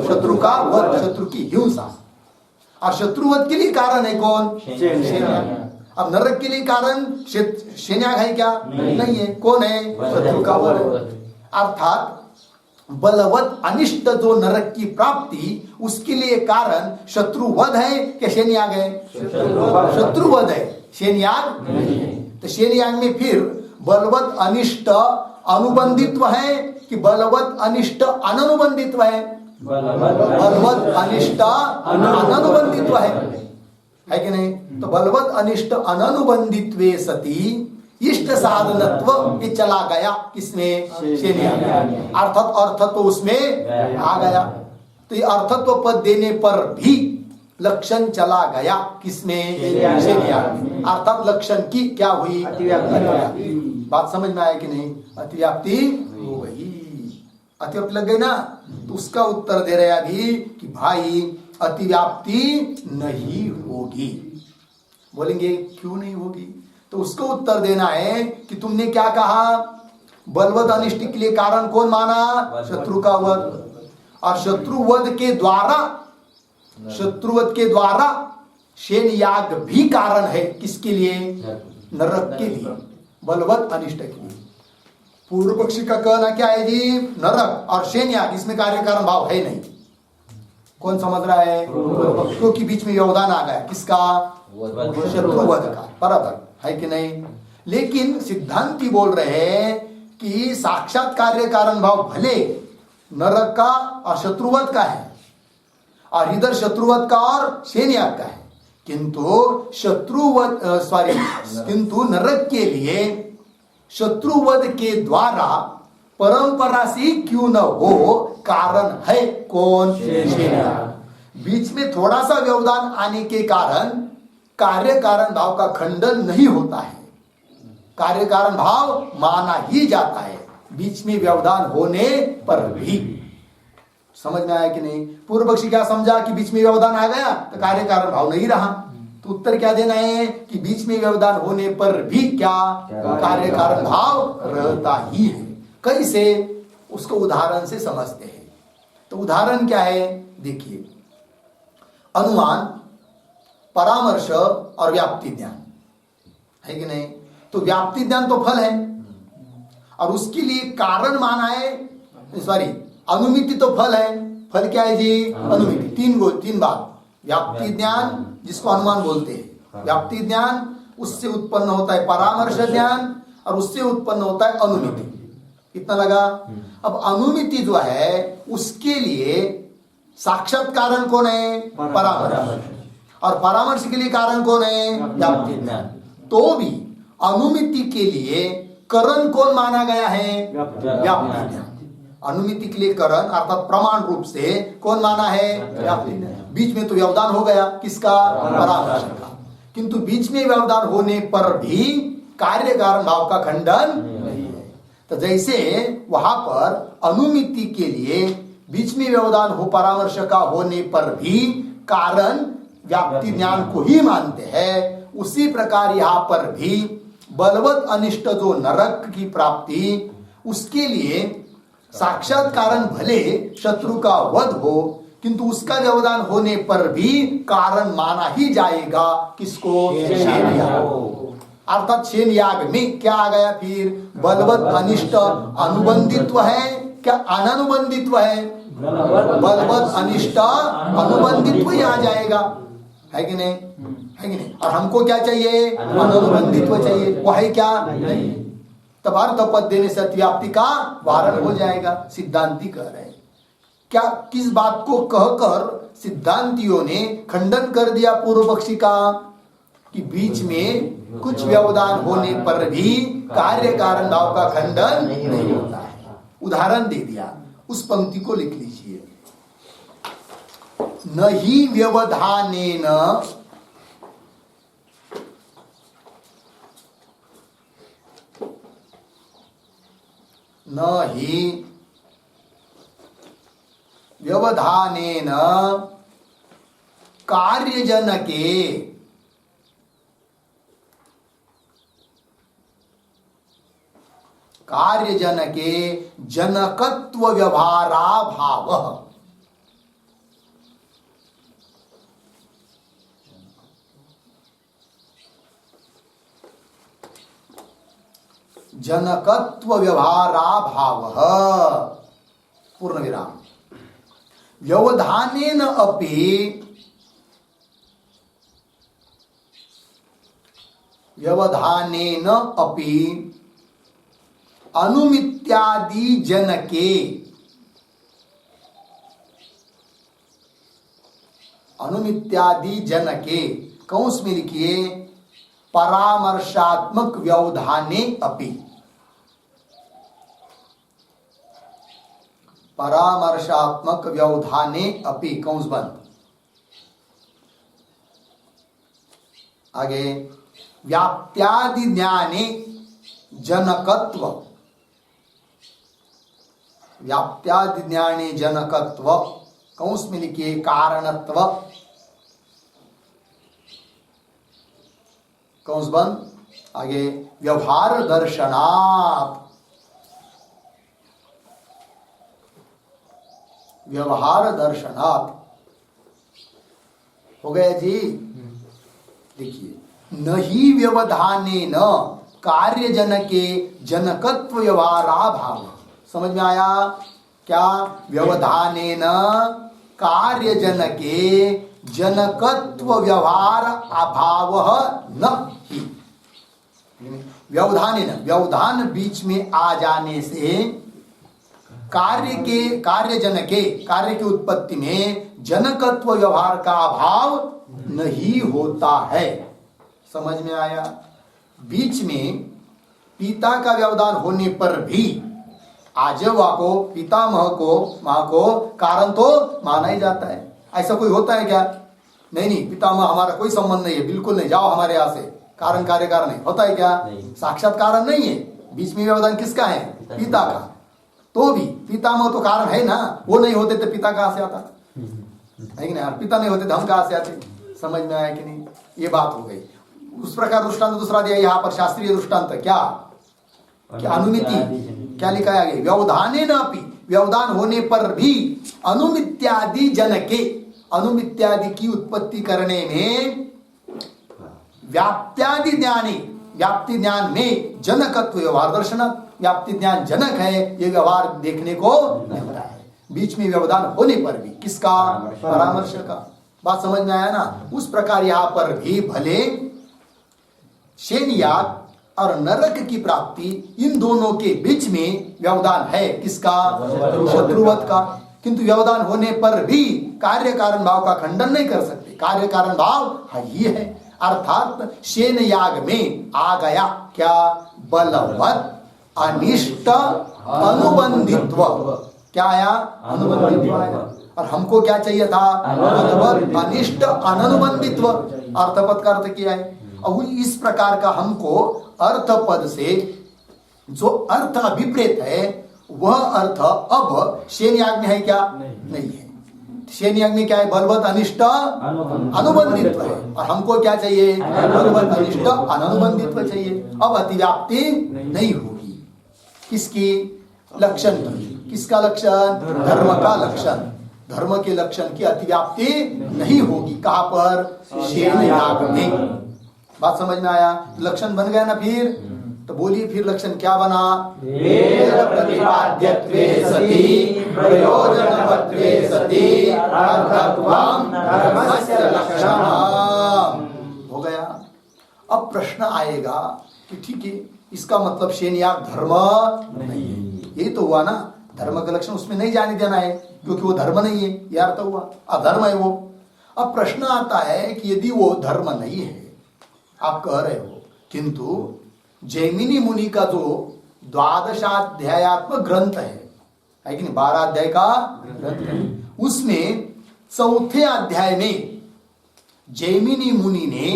शत्रु का वध, शत्रु की हिंसा। और शत्रुवध के लिए कारण है कौन? शेन्याग। अब नरक के लिए कारण शेन्याग है क्या? नहीं है। कौन है? शत्रु का वध। अर्थात बलवत अनिष्ट जो नरक की प्राप्ति, उसके लिए कारण शत्रुवध है कि शेन्याग है? शत्रुवध है, शेन्याग नहीं है। तो शेन्याग में फिर बलवत अनिष्ट अनुबंधित्व है कि बलवत अनिष्ट अननुबंधित्व है? बलवत अनिष्ट अननुबंधित्व है कि नहीं? तो बलवत अनिष्ट अननुबंधित्वे सती इष्ट साधनत्व ये चला गया किसमें? शेन्याग। अर्थात अर्थ तो उसमें आ गया। तो ये अर्थत्व पद देने पर भी लक्षण चला गया किसमें? शेन्याग। अर्थात लक्षण की क्या हुई? अतिव्याप्ति। बात समझ में आया कि नहीं? अतिव्याप्ति हो गई। अतिव्याप्ति लग गई ना? तो उसका उत्तर दे रहे अभी कि भाई अतिव्याप्ति नहीं होगी। बोलेंगे क्यों नहीं होगी? तो उसको उत्तर देना है कि तुमने क्या कहा? बलवत अनिष्ट के लिए कारण कौन माना? शत्रु का वध। और शत्रुवध के द्वारा शेन याग भी कारण है। किसके लिए? नरक के लिए, बलवत अनिष्ट के लिए। पूर्व पक्षी का कहना क्या है जी? नरक और शेन याग इसमें कार्य कारण भाव है नहीं। कौन समझ रहा है? क्योंकि बीच में व्यवधान आ गया किसका? शत्रुवध का, बराबर है कि नहीं? लेकिन सिद्धांती बोल रहे हैं कि साक्षात कार्य कारण भाव भले नरक का और शत्रुवध का है, और इधर शत्रुवध का और शेन्याग का है, किंतु नरक के लिए शत्रुवध के द्वारा परंपरा से क्यों न हो कारण है कौन? शेन्याग। बीच में थोड़ा सा व्यवधान आने के कारण कार्य कारण भाव का खंडन नहीं होता है, कार्य कारण भाव माना ही जाता है बीच में व्यवधान होने पर भी। समझ में आया कि नहीं? पूर्व पक्षी क्या समझा कि बीच में व्यवधान आ गया तो कार्य कारण भाव नहीं रहा। तो उत्तर क्या देना है कि बीच में व्यवधान होने पर भी क्या कार्य कारण भाव रहता ही है। कैसे? उसको उदाहरण से समझते हैं। तो उदाहरण क्या है? देखिए, अनुमान, परामर्श और व्याप्ति ज्ञान है कि नहीं? तो व्याप्ति ज्ञान तो फल है और उसके लिए कारण माना है, सॉरी अनुमिति तो फल है। फल क्या है जी? अनुमिति। तीन बात। व्याप्ति ज्ञान जिसको अनुमान बोलते हैं, व्याप्ति ज्ञान, उससे उत्पन्न होता है परामर्श ज्ञान और उससे उत्पन्न होता है अनुमिति। कितना लगा? अब अनुमिति जो है उसके लिए साक्षात कारण कौन है? परामर्श। और परामर्श के लिए कारण कौन है? व्याप्ति ज्ञान। तो भी अनुमिति के लिए करण कौन माना गया है? व्याप्ति ज्ञान। अनुमिति के लिए करण अर्थात प्रमाण रूप से कौन माना है? व्याप्ति ज्ञान। बीच में तो व्यवधान हो गया किसका? परामर्श का। किंतु बीच में व्यवधान होने पर भी कार्य कारण भाव का खंडन नहीं है। तो जैसे वहां पर अनुमिति के लिए बीच में व्यवधान हो परामर्श का होने पर भी कारण व्याप्ति ज्ञान को ही मानते हैं, उसी प्रकार यहाँ पर भी बलवत अनिष्ट जो नरक की प्राप्ति, उसके लिए साक्षात कारण भले शत्रु का वध हो किंतु उसका व्यवधान होने पर भी कारण माना ही जाएगा किसको? शेन याग। अर्थात शेन याग में क्या आ गया फिर? बलवत अनिष्ट अनुबंधित्व है क्या अननुबंधित्व है? बलवत अनिष्ट अनुबंधित्व ही आ जाएगा, है कि नहीं? है कि नहीं? और हमको क्या चाहिए? अनुबंधित्व चाहिए। वो है क्या? नहीं। तब अर्थ पद देने से अतिव्याप्ति का वारण हो जाएगा, सिद्धांती कह रहे हैं। क्या किस बात को कहकर सिद्धांतियों ने खंडन कर दिया पूर्व पक्षी का कि बीच में कुछ व्यवधान होने पर भी कार्य कारण भाव का खंडन नहीं होता है। उदाहरण दे दिया, उस पंक्ति को लिख लीजिए। नहीं व्यवधानेन न हि व्यवधानेन कार्यजनके जनकत्व व्यवहाराभावः। जनकत्व व्यवहाराभावः पूर्ण विराम। व्यवधानेन अपि अनुमित्यादि जनके कंस में लिखिए परामर्शात्मक व्यवधाने अपि। परामर्शात्मक व्यवधाने अपि कंस बंद। आगे व्याप्त्यादि ज्ञाने जनकत्व, व्याप्त्यादि ज्ञाने जनकत्व कंस में लिखिए कारणत्व कंस बंद। आगे व्यवहार दर्शनात्, व्यवहार दर्शनात् हो गया जी। देखिए, नहीं व्यवधानेन कार्यजनके जनकत्व व्यवहाराभाव। समझ में आया क्या? व्यवधानेन कार्यजनके जनकत्व व्यवहार अभाव न ही। व्यवधानेन, व्यवधान बीच में आ जाने से कार्यजनके कार्य की उत्पत्ति में जनकत्व व्यवहार का अभाव नहीं होता है। समझ में आया? बीच में पिता का व्यवधान होने पर भी आजवा को, पितामह को, मां को कारण तो माना ही जाता है। ऐसा कोई होता है क्या? नहीं, पितामह हमारा कोई संबंध नहीं है, बिल्कुल नहीं, जाओ हमारे यहां से, कारण कार्य कारण नहीं होता है क्या? साक्षात कारण नहीं है। बीच में व्यवधान किसका है? पिता का। तो भी पितामह तो कारण है ना, वो नहीं होते तो पिता कहां से आता है कि नहीं? पिता नहीं होते तो हम कहां से आते? समझ में आया कि नहीं? ये बात हो गई। उस प्रकार दृष्टांत दूसरा दिया यहाँ पर, शास्त्रीय दृष्टांत क्या? अनुमिति क्या लिखा है आगे? व्यवधानेन अपि, व्यवधान होने पर भी अनुमित्यादि जनके, अनुमित्यादि की उत्पत्ति करने में व्याप्त्यादि ज्ञानी, व्याप्ति ज्ञान में जनकत्व व्यवहार दर्शन, व्याप्ति ज्ञान जनक है, ये व्यवहार देखने को मिलता है बीच में व्यवधान होने पर भी। किसका? परामर्श का। बात समझ में आया ना? उस प्रकार यहाँ पर भी भले शेनियाग और नरक की प्राप्ति, इन दोनों के बीच में व्यवधान है। किसका? शत्रुवत का। किंतु व्यवधान होने पर भी कार्य कारण भाव का खंडन नहीं कर सकते। कार्य कारण भाव ये है, अर्थात शेन याग में आ गया क्या? बलवत अनिष्ट अनुबंधित्व। क्या आया? अनुबंधित्व आया। और हमको क्या चाहिए था? बलवत अनिष्ट अनुबंधित्व। अर्थपद का अर्थ किया है। अब इस प्रकार का हमको अर्थ पद से जो अर्थ अभिप्रेत है वह अर्थ अब शेनयाग में है क्या? नहीं है। शेनयाग में क्या है? बलवत अनिष्ट अनुबंधित्व है। और हमको क्या चाहिए? बलवत अनिष्ट अनुबंधित्व चाहिए। अब अतिव्याप्ति नहीं होगी। किसकी? लक्षण की। किसका लक्षण? धर्म का लक्षण। धर्म के लक्षण की अतिव्याप्ति नहीं होगी। कहां पर? शेनयाग में। बात समझ में आया? लक्षण बन गया ना फिर? तो बोलिए फिर लक्षण क्या बना? वेद प्रतिपाद्यत्वे सति प्रयोजनवत्वे सति अर्थत्वं धर्मस्य लक्षणम्। हो गया। अब प्रश्न आएगा कि ठीक है, इसका मतलब शेन याग धर्म नहीं है। यही तो हुआ ना, धर्म का लक्षण उसमें नहीं जाने देना है क्योंकि वो धर्म नहीं है, यह अर्थ हुआ, अधर्म है वो। अब प्रश्न आता है कि यदि वो धर्म नहीं है, आप कह रहे हो, किंतु जैमिनी मुनि का जो द्वादशाध्यायात्मक ग्रंथ है कि नहीं, 12 अध्याय का ग्रंथ है, उसमें चौथे अध्याय में जैमिनी मुनि ने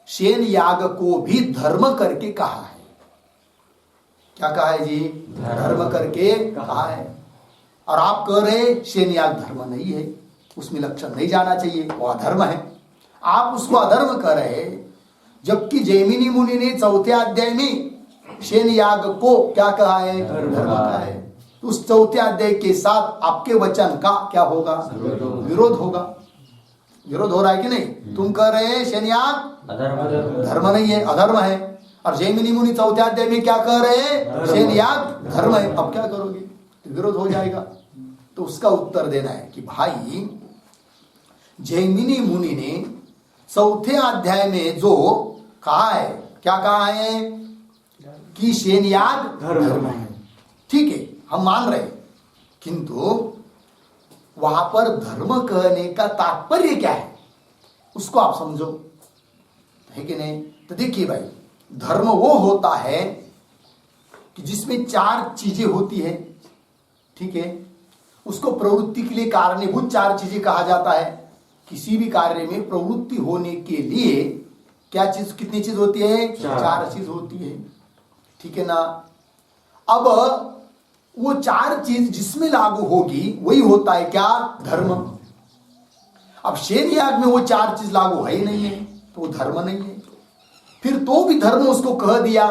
शेन याग को भी धर्म करके कहा है। क्या कहा है जी? धर्म करके कहा है। और आप कह रहे शेन याग धर्म नहीं है, उसमें लक्षण नहीं जाना चाहिए, वो अधर्म है, आप उसको अधर्म कर रहे हैं। जबकि जैमिनी मुनि ने चौथे अध्याय में शेन याग को क्या कहा है? धर्म कहा है। तो उस चौथे अध्याय के साथ आपके वचन का क्या होगा? विरोध होगा। विरोध हो रहा है कि नहीं? तुम कह रहे हैं शेन याग धर्म नहीं है, अधर्म है, और जैमिनी मुनि चौथे अध्याय में क्या कह रहे हैं? शेन याग धर्म है। अब क्या करोगे? तो विरोध हो जाएगा। तो उसका उत्तर देना है कि भाई जैमिनी मुनि ने चौथे अध्याय में जो कहा है, क्या कहा है? कि शेन याग धर्म है। ठीक है, हम मान रहे, किंतु वहां पर धर्म कहने का तात्पर्य क्या है उसको आप समझो, है कि नहीं? तो देखिए भाई, धर्म वो होता है कि जिसमें 4 चीजें होती है, ठीक है, उसको प्रवृत्ति के लिए कारणीभूत 4 चीजें कहा जाता है। किसी भी कार्य में प्रवृत्ति होने के लिए क्या चीज, कितनी चीज होती है? 4 चीज होती है, ठीक है ना? अब वो 4 चीज जिसमें लागू होगी वही होता है क्या? धर्म। अब शेन याग में वो 4 चीज लागू है ही नहीं है, तो वो धर्म नहीं है। फिर तो भी धर्म उसको कह दिया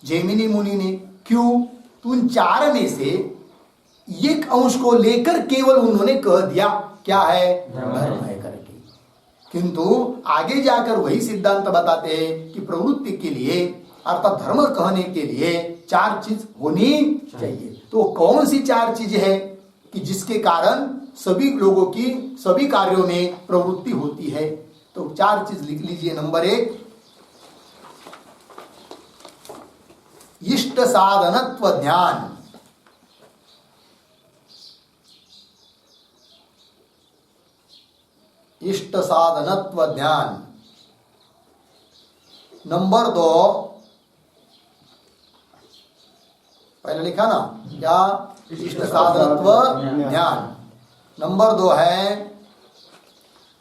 जैमिनी मुनि ने, क्यों? तो उन 4 में से एक अंश को लेकर केवल उन्होंने कह दिया क्या है? धर्म है करके। किंतु आगे जाकर वही सिद्धांत बताते हैं कि प्रवृत्ति के लिए अर्थात धर्म कहने के लिए 4 चीज होनी चाहिए। तो कौन सी 4 चीज है कि जिसके कारण सभी लोगों की सभी कार्यों में प्रवृत्ति होती है? तो 4 चीज लिख लीजिए। नंबर 1, इष्ट साधनत्व ध्यान। इष्ट साधनत्व ध्यान। नंबर 2, पहले लिखा ना क्या? इष्ट साधनत्व ध्यान। नंबर 2 है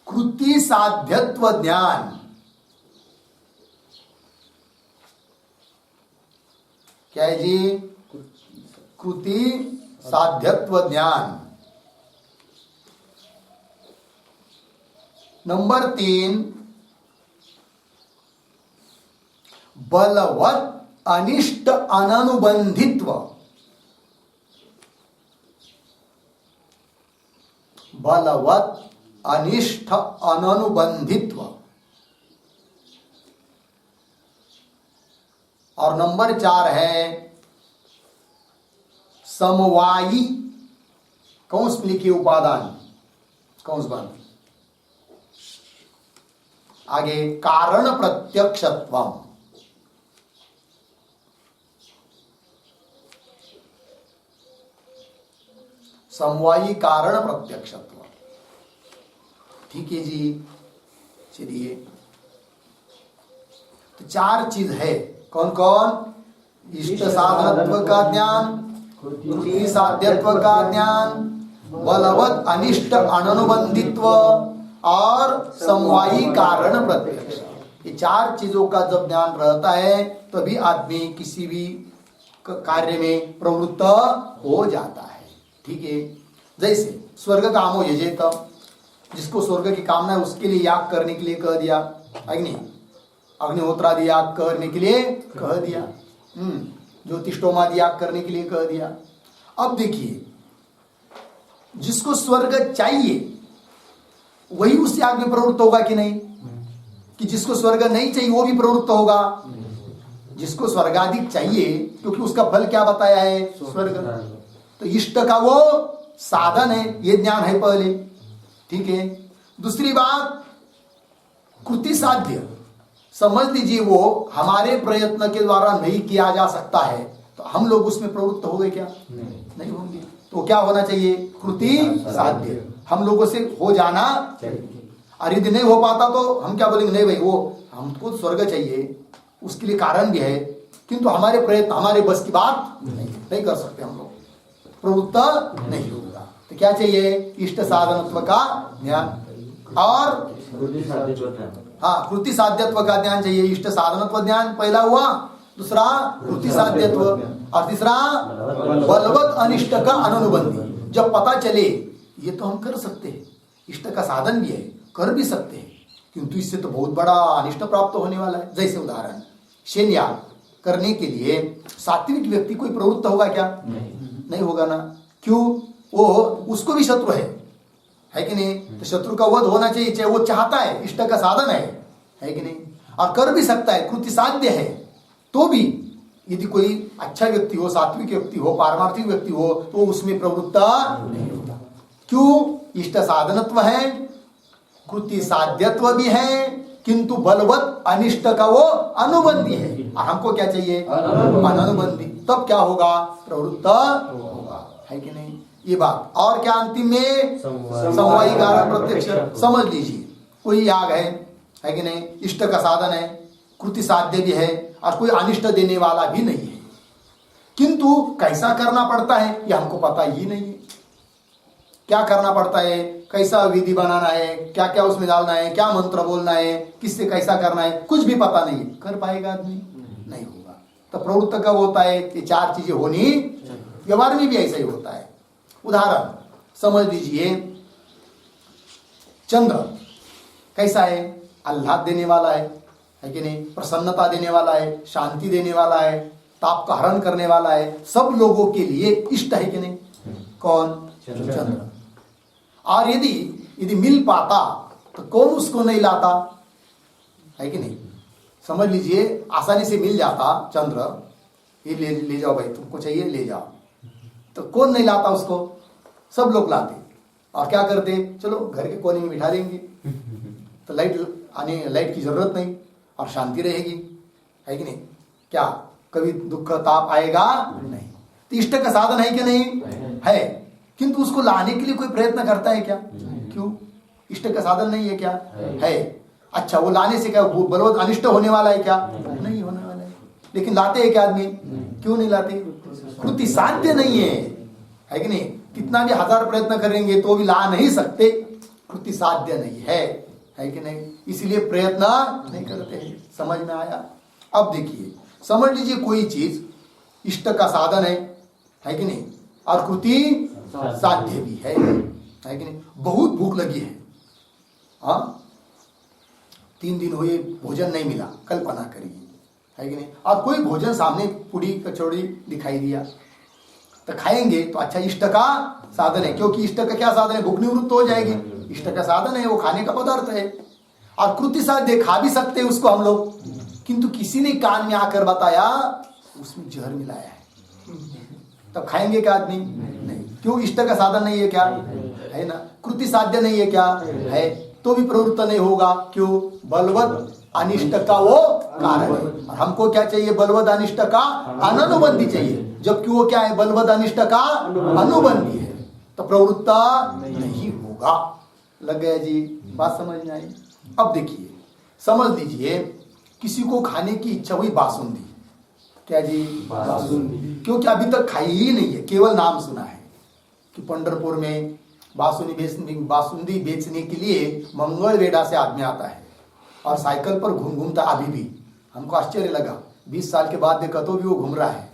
कृति साध्यत्व ध्यान। क्या है जी? कृति साध्यत्व ध्यान। नंबर 3, बलवत अनिष्ट अननुबंधित्व। बलवत अनिष्ट अननुबंधित्व। और नंबर 4 है समवायी, कौंस में लिखिए उपादान, कौंस बंद, आगे कारण प्रत्यक्षत्वम। समवायी कारण प्रत्यक्षत्व। ठीक है जी, चलिए, तो 4 चीज है। कौन कौन? इष्ट साधनत्व का ज्ञान, कृति साध्यत्व का ज्ञान, बलवत अनिष्ट अननुबंधित्व और समवायी कारण प्रत्यक्ष। ये 4 चीजों का जब ज्ञान रहता है तभी आदमी किसी भी कार्य में प्रवृत्त हो जाता है। ठीक है, जैसे स्वर्ग कामो यजेत, जिसको स्वर्ग की कामना है उसके लिए याग करने के लिए कह दिया, अग्निहोत्रादि याग करने के लिए कह दिया, ज्योतिष्टोमादि याग करने के लिए कह दिया। अब देखिए, जिसको स्वर्ग चाहिए वही उस याग में प्रवृत्त होगा कि नहीं? कि जिसको स्वर्ग नहीं चाहिए वो भी प्रवृत्त होगा? जिसको स्वर्गाधिक चाहिए, क्योंकि उसका फल क्या बताया है? स्वर्ग। तो इष्ट का वो साधन है, ये ज्ञान है पहले। ठीक है, दूसरी बात कृति साध्य, समझ लीजिए वो हमारे प्रयत्न के द्वारा नहीं किया जा सकता है, तो हम लोग उसमें प्रवृत्त हो गए क्या? नहीं होंगे। तो क्या होना चाहिए? कृति साध्य, हम लोगों से हो जाना चाहिए। और यदि नहीं हो पाता तो हम क्या बोलेंगे? नहीं भाई, वो हमको स्वर्ग चाहिए, उसके लिए कारण भी है, किंतु हमारे प्रयत्न, हमारे बस की बात नहीं कर सकते हम लोग, प्रवृत्त नहीं होगा। तो क्या चाहिए? इष्ट साधनत्व का ज्ञान और हाँ, कृति साध्यत्व का ज्ञान चाहिए। इष्ट साधनत्व ज्ञान पहला हुआ, दूसरा कृति साध्यत्व, और तीसरा बलवत अनिष्ट का अनुबंधी। जब पता चले ये तो हम कर सकते हैं, इष्ट का साधन भी है, कर भी सकते हैं, किंतु इससे तो बहुत बड़ा अनिष्ट प्राप्त होने वाला है। जैसे उदाहरण, शैलयाग करने के लिए सात्विक व्यक्ति कोई प्रवृत्त होगा क्या? नहीं होगा ना। क्यों? वो उसको भी शत्रु है कि नहीं? तो शत्रु का वध होना चाहिए, चाहे वो चाहता है, इष्ट का साधन है कि नहीं? और कर भी सकता है, कृति साध्य है, तो भी यदि कोई अच्छा व्यक्ति हो, सात्विक व्यक्ति हो, पारमार्थिक व्यक्ति हो, तो उसमें प्रवृत्त नहीं होता। क्यों? इष्ट साधनत्व है, कृति साध्यत्व भी है, किंतु बलवत अनिष्ट का वो अनुबंधी है। और हमको क्या चाहिए? अनुबंधी। तब क्या होगा? प्रवृत्त होगा, है कि नहीं? ये बात। और क्या अंतिम में? समवायी कारण प्रत्यक्ष। समझ लीजिए कोई याग है कि नहीं? इष्ट का साधन है, कृति साध्य भी है, और कोई अनिष्ट देने वाला भी नहीं है, किंतु कैसा करना पड़ता है ये हमको पता ही नहीं है। क्या करना पड़ता है, कैसा विधि बनाना है, क्या क्या उसमें डालना है, क्या मंत्र बोलना है, किससे कैसा करना है, कुछ भी पता नहीं है। कर पाएगा आदमी? नहीं होगा। तो प्रवृत्त कब होता है? ये चार चीजें होनी, व्यवहार में भी ऐसा ही होता है। उदाहरण समझ लीजिए, चंद्र कैसा है? आह्लाद देने वाला है कि नहीं? प्रसन्नता देने वाला है, शांति देने वाला है, ताप का हरण करने वाला है, सब लोगों के लिए इष्ट है कि नहीं? कौन? चंद्र। और यदि मिल पाता तो कौन उसको नहीं लाता, है कि नहीं? समझ लीजिए आसानी से मिल जाता चंद्र, ये ले जाओ भाई, तुमको चाहिए ले जाओ, तो कौन नहीं लाता उसको? सब लोग लाते। और क्या करते? चलो घर के कोने में बिठा देंगे, तो लाइट की जरूरत नहीं, और शांति रहेगी, है कि नहीं? क्या कभी दुख ताप आएगा नहीं? तो इष्ट का साधन है कि नहीं? है, किंतु उसको लाने के लिए कोई प्रयत्न करता है क्या? क्यों? इष्ट का साधन नहीं है क्या? है। अच्छा, वो लाने से क्या बलवत अनिष्ट होने वाला है क्या? नहीं होने वाला है। लेकिन लाते हैं क्या आदमी? क्यों नहीं लाते? कृति साध्य नहीं है कि नहीं? कितना भी हजार प्रयत्न करेंगे तो भी ला नहीं सकते, कृति साध्य नहीं है कि नहीं? इसलिए प्रयत्न नहीं करते हैं। समझ में आया? अब देखिए, समझ लीजिए कोई चीज इष्ट का साधन है कि नहीं? और कृति साध्य भी है कि नहीं? बहुत भूख लगी है, हाँ, 3 दिन हुए भोजन नहीं मिला, कल्पना करिए, है कि नहीं? और कोई भोजन सामने पूरी कचौड़ी दिखाई दिया, तो खाएंगे तो अच्छा, इष्ट का साधन है, क्योंकि इष्ट का क्या साधन है? भूख निवृत्त हो जाएगी, इष्ट का साधन है, वो खाने का पदार्थ है। और कृति साध्य खा भी सकते हैं उसको हम लोग, किंतु किसी ने कान में आकर बताया उसमें जहर मिलाया है, तब खाएंगे क्या आदमी? नहीं। क्यों? इष्ट का साधन नहीं है क्या? है ना? कृति साध्य नहीं है क्या? है, तो भी प्रवृत्त नहीं होगा। क्यों? बलवत अनिष्ट का वो कारण है। हमको क्या चाहिए? बलवत अनिष्ट का अनुबंधी चाहिए, जबकि वो क्या है? बलवत अनिष्ट का अनुबंधी है, तो प्रवृत्त नहीं होगा। लग गया जी? बात समझ में आई? अब देखिए, समझ लीजिए किसी को खाने की इच्छा हुई बासुंदी, क्या जी? बासुंदी। क्योंकि अभी तक खाई ही नहीं है, केवल नाम सुना है कि पंढरपुर में बासुंदी बेचने के लिए मंगलवेढा से आदमी आता है, और साइकिल पर घूमता अभी भी। हमको आश्चर्य लगा, 20 साल के बाद देखा तो भी वो घूम रहा है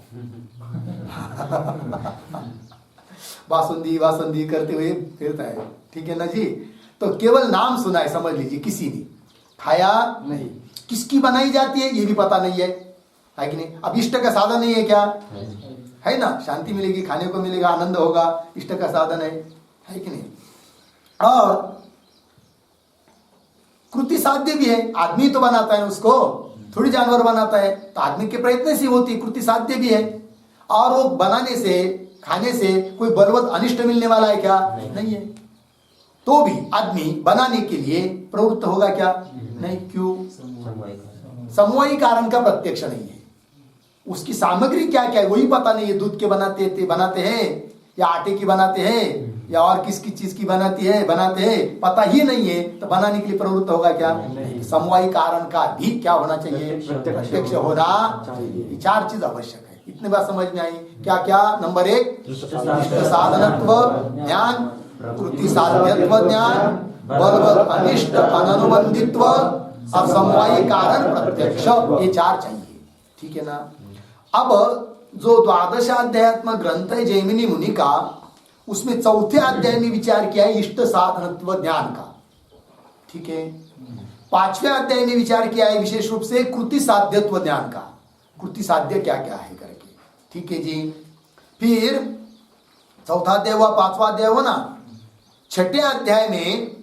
बासुंदी करते हुए फिरता है, ठीक है ना जी? तो केवल नाम सुना है, समझ लीजिए, किसी ने खाया नहीं। किसकी बनाई जाती है ये भी पता नहीं है कि नहीं? अब इष्ट का साधन नहीं है क्या? है ना? शांति मिलेगी, खाने को मिलेगा, आनंद होगा, इष्ट का साधन है कि नहीं? और कृति साध्य भी है, आदमी तो बनाता है उसको, थोड़ी जानवर बनाता है, तो आदमी के प्रयत्न से होती है, कृति साध्य भी है। और वो बनाने से, खाने से कोई बलवत अनिष्ट मिलने वाला है क्या? नहीं है। तो भी आदमी बनाने के लिए प्रवृत्त होगा क्या? नहीं। क्यों? समवायी कारण का प्रत्यक्ष नहीं है। उसकी सामग्री क्या क्या है वही पता नहीं है। दूध के बनाते हैं या आटे की बनाते हैं या और किसकी चीज की बनाते हैं पता ही नहीं है, तो बनाने के लिए प्रवृत्त होगा क्या? समवायी कारण का भी क्या होना चाहिए? प्रत्यक्ष होना चाहिए। चार चीज आवश्यक है। इतनी बात समझ में आई? क्या क्या? नंबर 1 इष्ट साधनत्व ज्ञान, कृति साध्यत्व ज्ञान, बलवत् अनिष्ट अननुबंधित्व और समवायी कारण प्रत्यक्ष, ये चार चाहिए। ठीक है ना? अब जो द्वादशाध्यात्मक ग्रंथ है जैमिनी मुनि का, उसमें चौथे अध्याय में विचार किया है इष्ट साधनत्व ज्ञान का। ठीक है। 5वें अध्याय में विचार किया है विशेष रूप से कृति साध्यत्व ज्ञान का। कृति साध्य क्या क्या है करके। ठीक है जी। फिर चौथा अध्याय हुआ, 5वां अध्याय हुआ ना। 6ठे अध्याय में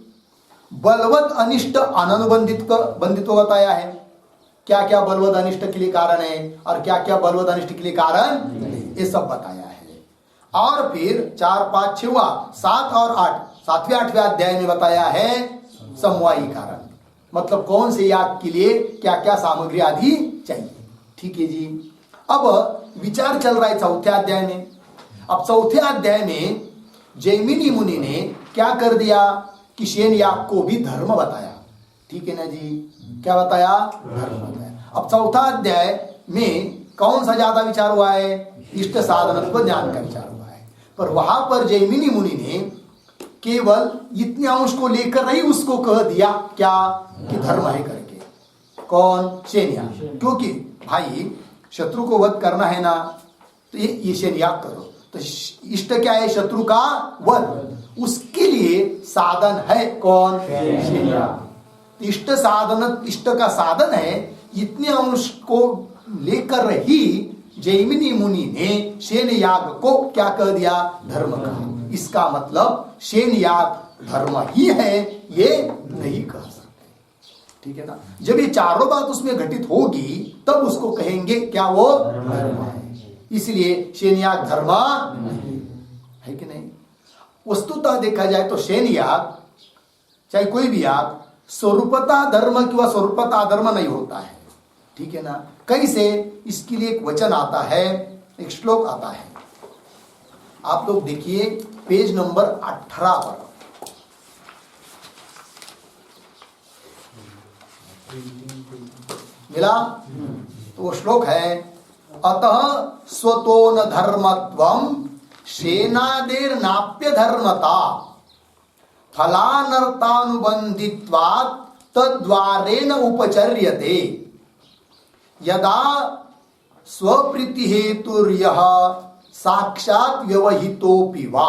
बलवत् अनिष्ट अननुबंधित्व बताया है। क्या क्या बलवत् अनिष्ट के लिए कारण है और क्या क्या बलवत् अनिष्ट के लिए कारण, ये सब बताया है। और फिर 4, 5, 6 हुआ, 7 और 8, 7वें 8वें अध्याय में बताया है समवायी कारण, मतलब कौन से याग के लिए क्या क्या सामग्री आदि चाहिए। ठीक है जी। अब विचार चल रहा है चौथे अध्याय में। अब चौथे अध्याय में जैमिनी मुनि ने क्या कर दिया कि शेन याग को भी धर्म बताया। ठीक है ना जी? क्या बताया? धर्म बताया। अब चौथा अध्याय में कौन सा ज्यादा विचार हुआ है? इष्ट साधनत्व ज्ञान का विचार हुआ है। पर वहां पर जैमिनी मुनि ने केवल इतने अंश को लेकर ही उसको कह दिया क्या कि धर्म है करके। कौन? शेन याग। क्योंकि भाई शत्रु को वध करना है ना, तो ये शेन याग करो। तो इष्ट क्या है? शत्रु का वध। उसके लिए साधन है कौन? शेन याग। इष्ट का साधन है। इतने अंश को लेकर ही जैमिनी मुनि ने शेन याग को क्या कह दिया? धर्म कहा। इसका मतलब शेन याग धर्म ही है, ये नहीं कह सकते। ठीक है ना? जब ये चारों बात उसमें घटित होगी तब उसको कहेंगे क्या? वो धर्म है। इसलिए शेन याग धर्म है कि नहीं? वस्तुतः देखा जाए तो शेन याग चाहे कोई भी याग स्वरूपता धर्म किंवा स्वरूपता अधर्म नहीं होता है। ठीक है ना? कैसे? इसके लिए एक वचन आता है, एक श्लोक आता है। आप लोग देखिए पेज नंबर 18 पर। मिला? तो वो श्लोक है, अतः स्वतो न धर्मत्वम शेनादेर नाप्य धर्मता फलानर्थानुबंधित्वात् तद्वारेण उपचर्यते यदा स्वप्रीति हेतुर्यः साक्षात् व्यवहितोऽपि वा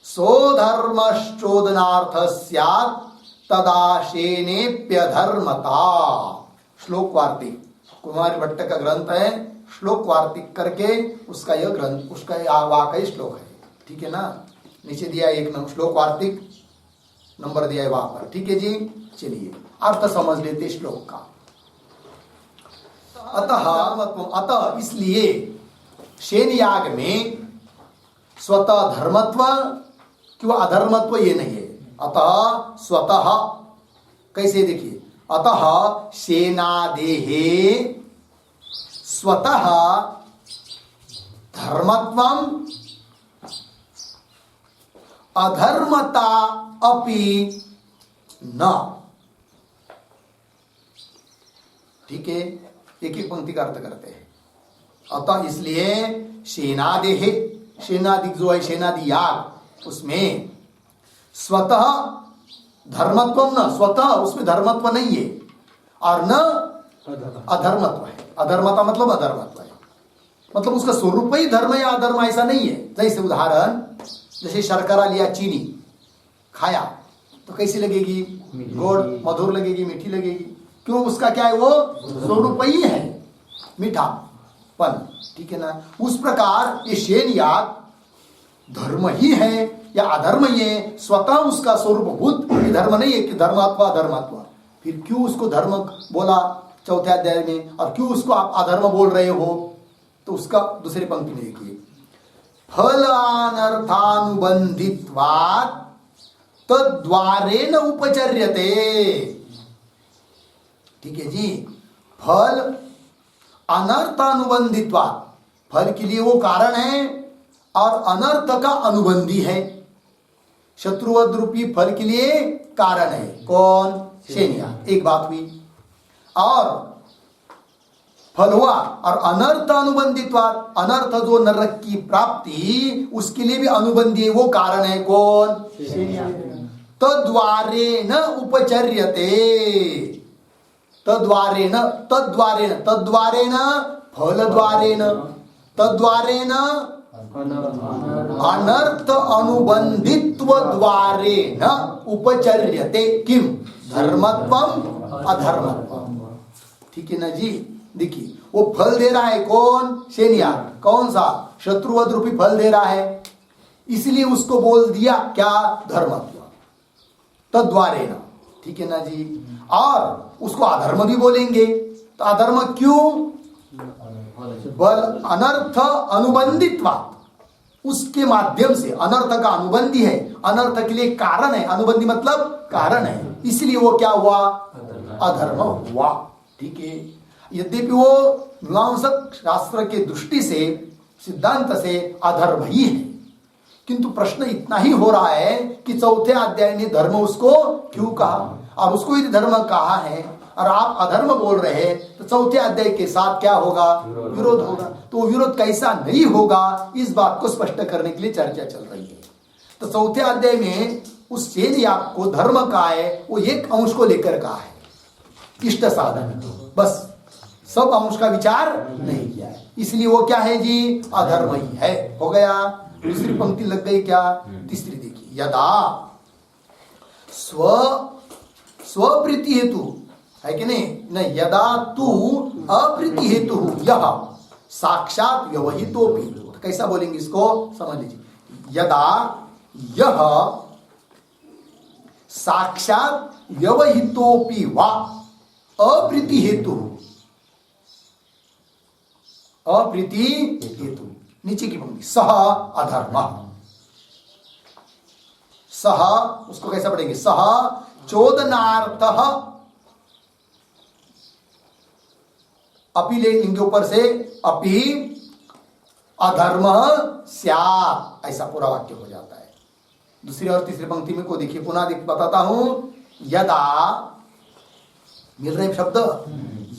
स्वधर्मश्चोदनार्थ स्यात् तदा शेनेप्यधर्मता। श्लोक वार्तिक कुमार भट्ट का ग्रंथ है। श्लोक वार्तिक करके उसका यह ग्रंथ, उसका वाकई श्लोक है। ठीक है ना? नीचे दिया एक श्लोक वार्तिक नंबर दिया है वहां पर। ठीक है जी। चलिए अर्थ समझ लेते श्लोक का। अतः इसलिए शेन याग में स्वतः धर्मत्व क्यों अधर्मत्व ये नहीं है। अतः स्वतः कैसे? देखिए, अतः शेनादेहे स्वतः धर्मत्वम अधर्मता अपि न। ठीक है? एक एक पंक्ति का अर्थ करते हैं। अतः इसलिए शेनादेह, शेनादि जो है शेनादि याग, उसमें स्वतः धर्मत्व न, स्वतः उसमें धर्मत्व नहीं है और न अधर्मत्व है। अधर्मता मतलब अधर्मत्व है, मतलब उसका स्वरूप ही धर्म या अधर्म ऐसा नहीं है। जैसे उदाहरण, जैसे शर्करा लिया, चीनी खाया तो कैसी लगेगी? गोड़, मधुर लगेगी, मीठी लगेगी। क्यों? उसका क्या है? वो स्वरूप ही है मीठापन। ठीक है ना? उस प्रकार ये शेन याग धर्म ही है या अधर्म ही है, स्वतः उसका स्वरूपभूत धर्म नहीं है कि धर्मात्मा अधर्मात्मा। फिर क्यों उसको धर्म बोला चौथे अध्याय में और क्यों उसको आप अधर्म बोल रहे हो? तो उसका दूसरी पंक्ति में देखिए, फलानर्थानुबंधित्वात् तद्वारेण उपचर्यते। ठीक है जी। फल अनर्थानुबंधित्वा, फल के लिए वो कारण है और अनर्थ का अनुबंधी है। शत्रुवध रूपी फल के लिए कारण है कौन? शेनिया। एक बात हुई। और फल हुआ और अनर्थ अनुबंधित्वात्, अनर्थ जो नरक की प्राप्ति उसके लिए भी अनुबंधी है, वो कारण है कौन? शेनिया। तद्वारेण उपचर्यते, तद्वारेण, तद्वारेण, तद्वारेण फलद्वारेण, तद्वारेण अनर्थ अनुबंधित्व द्वारेण उपचर्यते किम? धर्मत्वम अधर्मत्वम। ठीक है ना जी। देखिए वो फल दे रहा है कौन? शेनिया। कौन सा? शत्रुवध रूपी फल दे रहा है, इसलिए उसको बोल दिया क्या? धर्मत्व। तद्वारेण, ठीक है ना जी। और उसको अधर्म भी बोलेंगे, तो अधर्म क्यों? बल अनर्थ अनुबंधित्वा, उसके माध्यम से अनर्थ का अनुबंधी है, अनर्थ के लिए कारण है। अनुबंधी मतलब कारण है, इसलिए वो क्या हुआ? अधर्म हुआ। ठीक है। यद्यपि वो मीमांसक शास्त्र के दृष्टि से, सिद्धांत से अधर्म ही है, किंतु प्रश्न इतना ही हो रहा है कि चौथे अध्याय ने धर्म उसको क्यों कहा? और उसको यदि धर्म कहा है और आप अधर्म बोल रहे हैं, तो चौथे अध्याय के साथ क्या होगा? विरोध होगा। तो विरोध कैसा नहीं होगा, इस बात को स्पष्ट करने के लिए चर्चा चल रही है। तो चौथे अध्याय में उस शेनिया को धर्म कहा है, वो एक अंश को लेकर कहा है, इष्ट साधन, बस सब अंश का विचार नहीं किया है, इसलिए वो क्या है जी? अधर्म ही है। हो गया। दूसरी पंक्ति लग गई क्या? तीसरी देखिए, यदा स्वप्रीति हेतु, है कि नहीं? यदा तू अप्रीति हेतु यह साक्षात व्यवहितोपि, तो कैसा बोलेंगे इसको? समझ लीजिए। यदा यह साक्षात व्यवहितोपि वा अप्रीति हेतु, अप्रीति हेतु, नीचे की पंक्ति, सह अधर्म। सह, उसको कैसा पढ़ेंगे? सह चोदनार्थ, अपि ले लिंग के ऊपर से अपि अधर्म स्यात्, ऐसा पूरा वाक्य हो जाता है। दूसरी और तीसरी पंक्ति में को देखिए, पुनः बताता हूं। यदा, मिल रहे शब्द,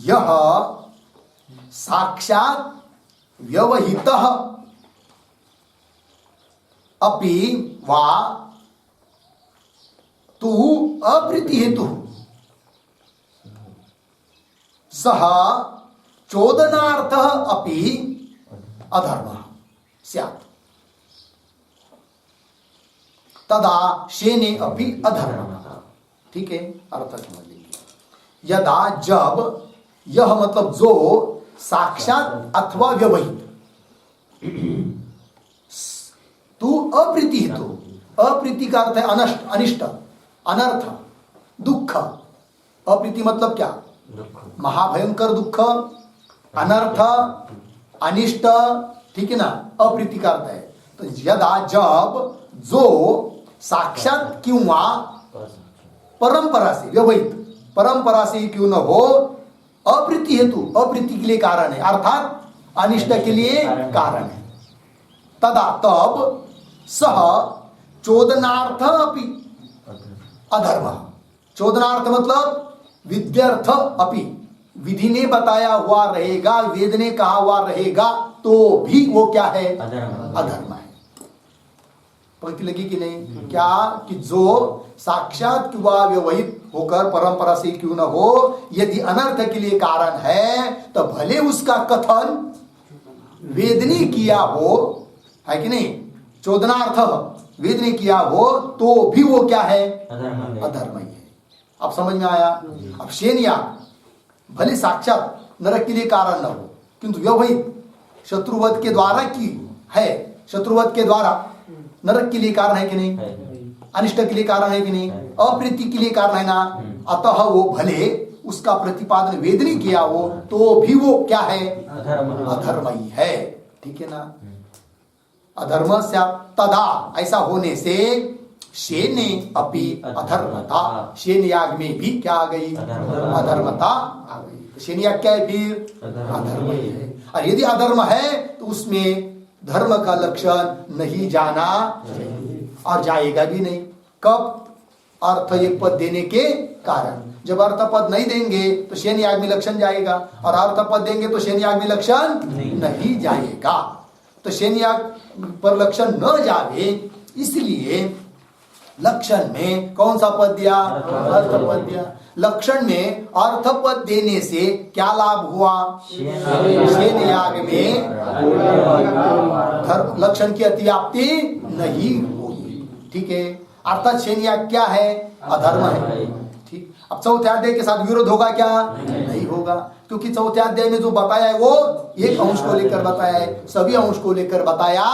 यह साक्षात व्यवहितः अपि वा तु अप्रीति हेतु सह चोदनार्थः अपि अधर्मः स्यात्, तदा शेने अपि अधर्मः। ठीक है, अर्थ समझ लीजिए। यदा, जब, यह मतलब जो, साक्षात अथवा व्यवहित, तू अप्रीति हेतु, अप्रीति का अर्थ है अनष्ट, अनिष्ट, अनर्थ, दुख। अप्रीति मतलब क्या? महाभयंकर दुख, अनर्थ, अनिष्ट, ठीक है ना? अप्रीति का अर्थ है। तो यदा, जब, जो साक्षात किंवा परंपरा से, व्यवहित परंपरा से क्यों न हो, अप्रीति हेतु, अप्रीति के लिए कारण है, अर्थात अनिष्ट के लिए कारण है। तदा, तब, सह चोदनार्थ अपि अधर्म। चोदनार्थ मतलब विद्यर्थ अपि, विधि ने बताया हुआ रहेगा, वेद ने कहा हुआ रहेगा, तो भी वो क्या है? अधर्म है। पंक्ति लगी कि नहीं? क्या कि जो साक्षात किंवा व्यवहित होकर परंपरा से क्यों न हो, यदि अनर्थ के लिए कारण है, तो भले उसका कथन वेद ने किया हो, है कि नहीं? चोदनार्थ वेद ने किया हो, तो भी वो क्या है? अधर्म ही है। अब समझ में आया? अब शेनिया भले साक्षात नरक के लिए कारण न हो, किंतु व्यवहित शत्रुवध के द्वारा की है, शत्रुवध के द्वारा नरक के लिए कारण है कि नहीं? अनिष्ट के लिए कारण है कि नहीं? अप्रीति के लिए कारण है ना? अतः वो भले उसका प्रतिपादन वेद ने किया हो, तो भी वो क्या है? अधर्म ही है। ठीक है ना? अधर्म से तदा, ऐसा होने से, शेने अपि अधर्मता, शेन याग में भी क्या आ गई? अधर्मता आ गई। शेन याग क्या है फिर? अधर्म ही है। और यदि अधर्म है तो उसमें धर्म का लक्षण नहीं जाना चाहिए और जाएगा भी नहीं। कब? अर्थ एक पद देने के कारण। जब अर्थ पद नहीं देंगे तो शेन याग में लक्षण जाएगा, और अर्थ पद देंगे तो शेन याग में लक्षण नहीं जाएगा। तो शेन याग पर लक्षण न जावे, इसलिए लक्षण में कौन सा पद दिया? अर्थ पद दिया। लक्षण में अर्थ पद देने से क्या लाभ हुआ? शेन याग में लक्षण की अतिव्याप्ति नहीं होगी। ठीक है, अर्थात शेन याग क्या है? अधर्म है। ठीक, अब चौथे अध्याय के साथ विरोध होगा क्या? नहीं होगा, क्योंकि चौथे अध्याय में जो बताया है वो एक अंश को लेकर बताया है, सभी अंश को लेकर बताया,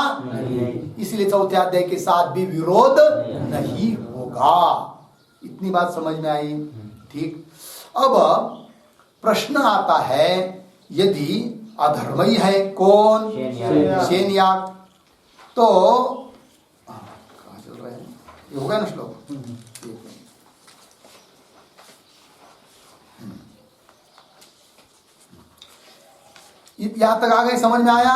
इसलिए चौथे अध्याय के साथ भी विरोध नहीं होगा। इतनी बात समझ में आई? ठीक, अब प्रश्न आता है, यदि अधर्म ही है कौन? शेन याग, तो कहां चल रहा है? ये होगा ना श्लोक? यहां तक आ गए, समझ में आया?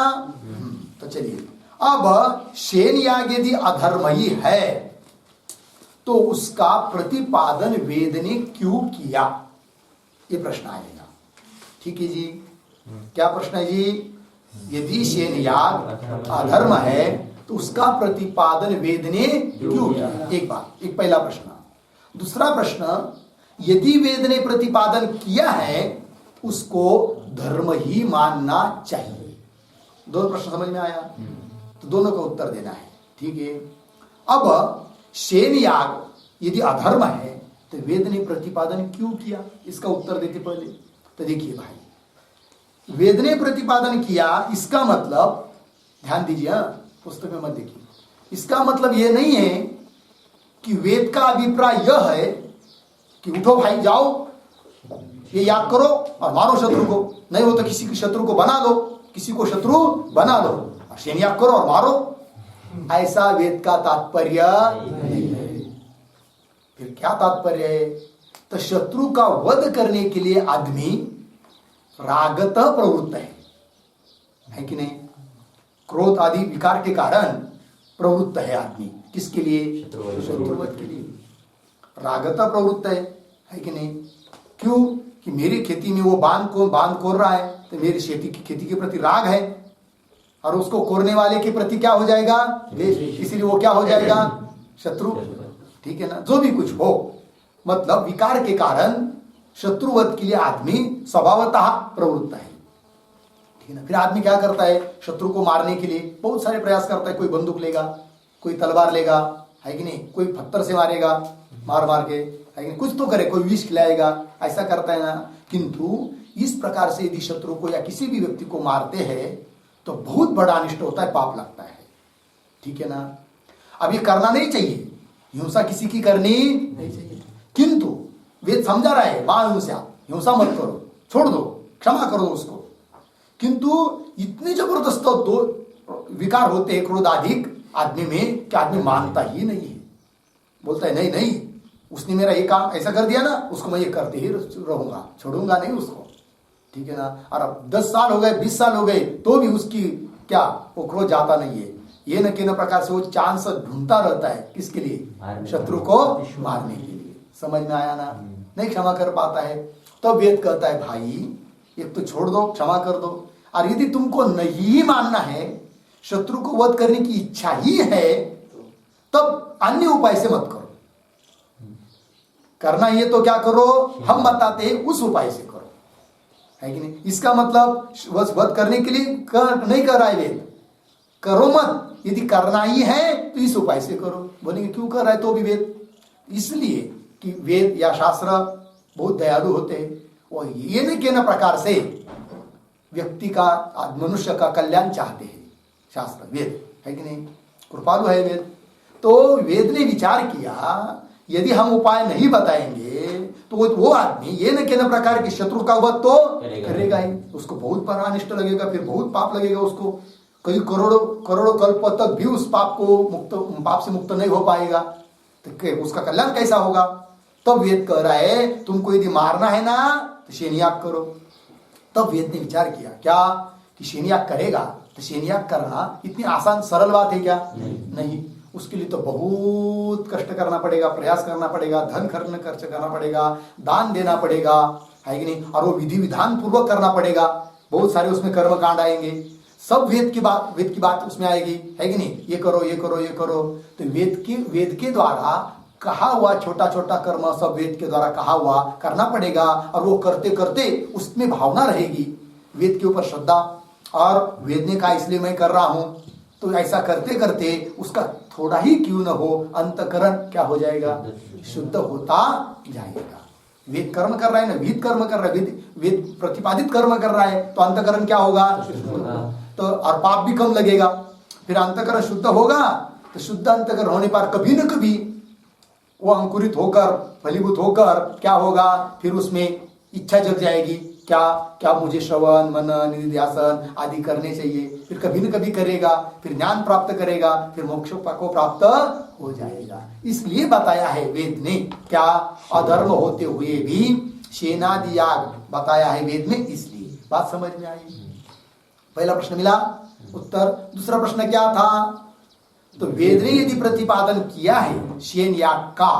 तो चलिए, अब शेन याग यदि अधर्म ही है तो उसका प्रतिपादन वेद ने क्यों किया? ये प्रश्न आएगा। ठीक है जी, क्या प्रश्न है जी? यदि शेन याग अधर्म है तो उसका प्रतिपादन वेद ने क्यों किया? एक बात, एक पहला प्रश्न। दूसरा प्रश्न, यदि वेद ने प्रतिपादन किया है उसको धर्म ही मानना चाहिए। दोनों प्रश्न समझ में आया? तो दोनों का उत्तर देना है। ठीक है, अब शेन याग यदि अधर्म है तो वेद ने प्रतिपादन क्यों किया, इसका उत्तर देते पहले। तो देखिए भाई, वेद ने प्रतिपादन किया, इसका मतलब, ध्यान दीजिए, पुस्तक में मत देखिए, इसका मतलब यह नहीं है कि वेद का अभिप्राय यह है कि उठो भाई जाओ ये याग करो और मारो शत्रु को, नहीं हो तो किसी के शत्रु को बना लो, किसी को शत्रु बना लो और शेन याग करो और मारो। ऐसा वेद का तात्पर्य नहीं है। फिर क्या तात्पर्य है? तो शत्रु का वध करने के लिए आदमी रागतः प्रवृत्त है कि नहीं? क्रोध आदि विकार के कारण प्रवृत्त है आदमी। किसके लिए? शत्रुवध के लिए रागतः प्रवृत्त है कि नहीं? क्यों? कि मेरी खेती में वो बांध कोर रहा है तो मेरी खेती के प्रति राग है, और उसको कोरने वाले के प्रति क्या हो जाएगा? द्वेष। इसीलिए वो क्या हो जाएगा? शत्रु। ठीक है ना? जो भी कुछ हो, मतलब विकार के कारण शत्रुवध के लिए आदमी स्वभावतः प्रवृत्त है। ठीक है ना? फिर आदमी क्या करता है? शत्रु को मारने के लिए बहुत सारे प्रयास करता है। कोई बंदूक लेगा, कोई तलवार लेगा, है कि नहीं? कोई पत्थर से मारेगा, मार के, है कि नहीं? कुछ तो करे, कोई विष खिलाएगा, ऐसा करता है ना। किंतु इस प्रकार से यदि शत्रु को या किसी भी व्यक्ति को मारते हैं तो बहुत बड़ा अनिष्ट होता है, पाप लगता है। ठीक है ना? अब ये करना नहीं चाहिए, हिंसा किसी की करनी नहीं चाहिए, किंतु वेद समझा रहा है, मां हिंसा मत करो, छोड़ दो, क्षमा करो उसको। किंतु इतने जबरदस्त दो विकार होते हैं क्रोधाधिक आदमी में कि आदमी मानता ही नहीं है, बोलता है नहीं नहीं, उसने मेरा ये काम ऐसा कर दिया ना, उसको मैं ये करते ही रहूंगा, छोड़ूंगा नहीं उसको। ठीक है ना? और अब 10 साल हो गए, 20 साल हो गए, तो भी उसकी क्या वो क्रोध जाता नहीं है। ये न कि न प्रकार से वो चांस ढूंढता रहता है, किसके लिए? शत्रु को मारने के लिए। समझ में आया ना? नहीं क्षमा कर पाता है, तो वेद कहता है भाई एक तो छोड़ दो, क्षमा कर दो। और यदि तुमको नहीं मानना है, शत्रु को वध करने की इच्छा ही है, तब अन्य उपाय से मत करो। करना ये तो क्या करो, हम बताते हैं उस उपाय से करो, है कि नहीं? इसका मतलब वध करने के लिए नहीं कर रहा है वेद, करो मत। यदि करना ही है तो इस उपाय से करो। बोलेंगे क्यों कर रहा है तो भी वेद? इसलिए कि वेद या शास्त्र बहुत दयालु होते हैं, और ये न के न प्रकार से व्यक्ति का, मनुष्य का कल्याण चाहते हैं। शास्त्र वेद, है कि नहीं? कृपालु है वेद। तो वेद ने विचार किया, यदि हम उपाय नहीं बताएंगे तो वो आदमी ये न के न प्रकार के शत्रु का वध तो करेगा ही, उसको बहुत बड़ा अनिष्ट लगेगा, फिर बहुत पाप लगेगा उसको, कई करोड़ों कल्प तक भी उस पाप से मुक्त नहीं हो पाएगा। तो उसका कल्याण कैसा होगा? तब वेद कह रहा है तुमको यदि मारना है ना तो शेनियाग करो। तब वेद ने विचार किया क्या कि शेनियाग करेगा तो शेनियाग करना इतनी आसान सरल बात है क्या? नहीं। उसके लिए तो बहुत कष्ट करना पड़ेगा, प्रयास करना पड़ेगा, धन खर्च करना पड़ेगा, दान देना पड़ेगा, है कि नहीं? और वो विधि विधान पूर्वक करना पड़ेगा। बहुत सारे उसमें कर्म कांड आएंगे, सब वेद की बात उसमें आएगी, है कि नहीं? ये करो ये करो ये करो। तो वेद के द्वारा कहा हुआ छोटा छोटा कर्म सब वेद के द्वारा कहा हुआ करना पड़ेगा। और वो करते करते उसमें भावना रहेगी, वेद के ऊपर श्रद्धा, और वेद ने कहा इसलिए मैं कर रहा हूं। तो ऐसा करते करते उसका थोड़ा ही क्यों न हो अंतकरण क्या हो जाएगा? शुद्ध होता जाएगा। वेद कर्म कर रहा है ना, विहित कर्म कर रहा है, वेद प्रतिपादित कर्म कर रहा है, तो अंतकरण क्या होगा? तो और पाप भी कम लगेगा। फिर अंतकरण शुद्ध होगा तो शुद्ध अंतकरण होने पर कभी न कभी वो अंकुरित होकर फलीभूत होकर क्या होगा? फिर उसमें इच्छा जग जाएगी, क्या क्या मुझे श्रवण मनन निधिध्यासन आदि करने चाहिए। फिर कभी न कभी करेगा, फिर ज्ञान प्राप्त करेगा, फिर मोक्ष को प्राप्त हो जाएगा। इसलिए बताया है वेद ने क्या? अधर्म होते हुए भी शेनादि याग बताया है वेद में, इसलिए। बात समझ में आई? पहला प्रश्न मिला उत्तर। दूसरा प्रश्न क्या था? तो वेद ने यदि प्रतिपादन किया है शेन याग का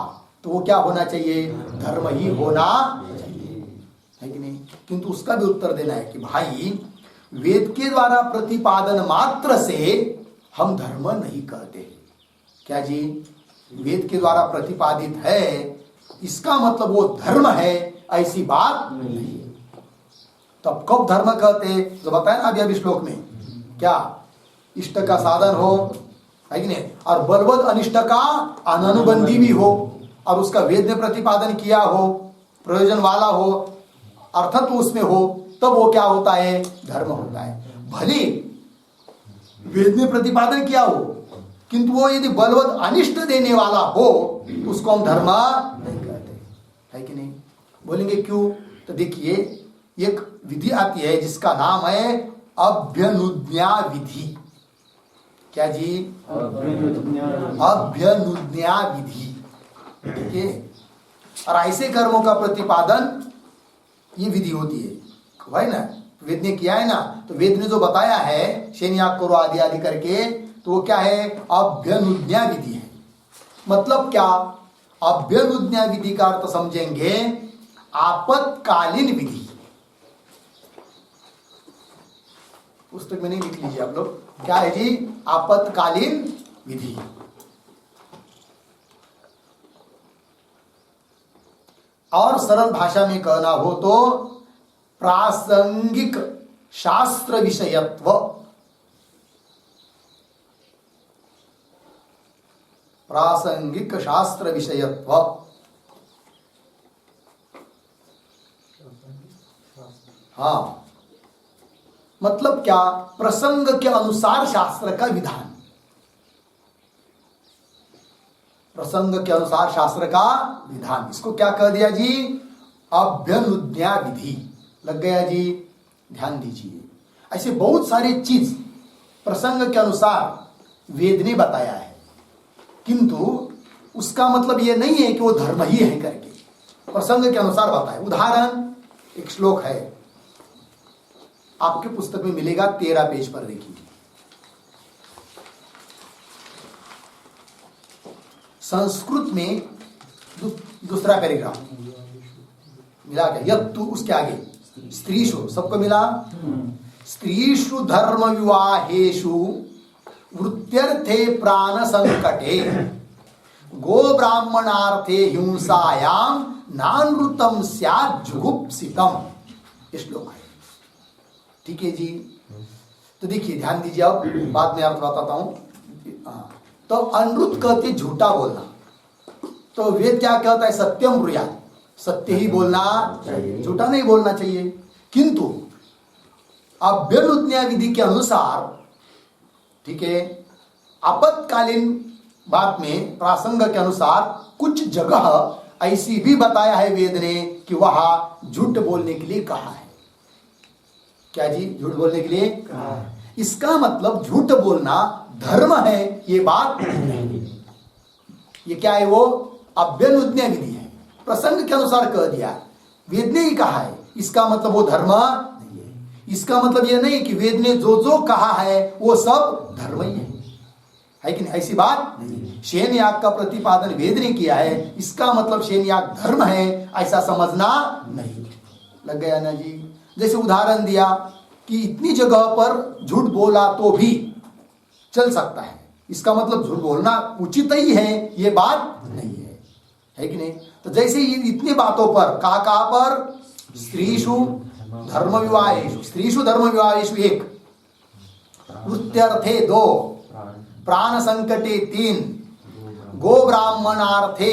तो वो क्या होना चाहिए? धर्म ही होना चाहिए, है कि नहीं? किंतु उसका भी उत्तर देना है कि भाई वेद के द्वारा प्रतिपादन मात्र से हम धर्म नहीं कहते। क्या जी? वेद के द्वारा प्रतिपादित है इसका मतलब वो धर्म है, ऐसी बात नहीं है। तब कब धर्म कहते? जो बताया ना अभी श्लोक में, क्या इष्ट का साधन हो, है कि नहीं? और बलवद अनिष्ट का अनुबंधी भी हो, और उसका वेद ने प्रतिपादन किया हो, प्रयोजन वाला हो, अर्थत्व उसमें हो, तब वो क्या होता है? धर्म होता है। भले वेद ने प्रतिपादन किया हो किंतु वो यदि बलवद अनिष्ट देने वाला हो तो उसको हम धर्म नहीं कहते, है कि नहीं? बोलेंगे क्यों? तो देखिए एक विधि आती है जिसका नाम है अभ्यनुज्ञा विधि। क्या जी? अभ्यनुज्ञा विधि। ठीक है? और ऐसे कर्मों का प्रतिपादन ये विधि होती है, भाई ना? वेद ने किया है ना, तो वेद ने जो बताया है शेन याग करो आदि आदि करके, तो वो क्या है? अभ्यनुज्ञा विधि है। मतलब क्या? अभ्यनुज्ञा विधि का अर्थ समझेंगे आपत्कालीन विधि। पुस्तक में नहीं लिख लीजिए आप लोग, क्या है जी? आपत्कालीन विधि। और सरल भाषा में कहना हो तो प्रासंगिक शास्त्र विषयत्व। प्रासंगिक शास्त्र विषयत्व। हाँ, मतलब क्या? प्रसंग के अनुसार शास्त्र का विधान। प्रसंग के अनुसार शास्त्र का विधान, इसको क्या कह दिया जी? अभ्यनुज्ञा विधि। लग गया जी? ध्यान दीजिए, ऐसे बहुत सारी चीज प्रसंग के अनुसार वेद ने बताया है, किंतु उसका मतलब यह नहीं है कि वो धर्म ही है करके। प्रसंग के अनुसार बताया। उदाहरण, एक श्लोक है आपके पुस्तक में मिलेगा, 13 पेज पर देखिए। संस्कृत में दूसरा पैराग्राफ मिला क्या? यत्तु उसके आगे स्त्रीषु, सबको मिला? स्त्रीषु धर्म विवाहेषु वृत्त्यर्थे प्राण संकटे गो ब्राह्मणार्थे हिंसायाम नानृतम स्यात् जुगुप्सितम। ये श्लोक है। ठीक है जी? तो देखिए ध्यान दीजिए, अब बाद में आपको बताता हूं। तो अनृत कहते झूठा बोलना, तो वेद क्या कहता है? सत्यम ब्रूयात्, सत्य ही बोलना चाहिए, झूठा नहीं बोलना चाहिए। किंतु अभ्यनुज्ञा विधि के अनुसार, ठीक है, आपत्कालीन बात में प्रासंग के अनुसार कुछ जगह ऐसी भी बताया है वेद ने कि वहां झूठ बोलने के लिए कहा है। क्या जी? झूठ बोलने के लिए कहा है। इसका मतलब झूठ बोलना धर्म है, ये बात नहीं। ये क्या है? वो अभ्यनुज्ञा विधि है, प्रसंग के अनुसार कह दिया। वेद ने ही कहा है, इसका मतलब वो धर्म नहीं है। इसका मतलब ये नहीं कि वेद ने जो जो कहा है वो सब धर्म ही है कि नहीं? ऐसी बात नहीं। शेन याग का प्रतिपादन वेद ने किया है, इसका मतलब शेन याग धर्म है, ऐसा समझना नहीं। लग गया ना जी? जैसे उदाहरण दिया कि इतनी जगह पर झूठ बोला तो भी चल सकता है, इसका मतलब झूठ बोलना उचित ही है, ये बात नहीं है कि नहीं? तो जैसे ये इतनी बातों पर कहाँ पर? स्त्रीषु धर्म विवाहेषु, स्त्रीषु धर्म विवाहेषु 1, वृत्त्यर्थे 2, प्राण संकटे 3, गो ब्राह्मणार्थे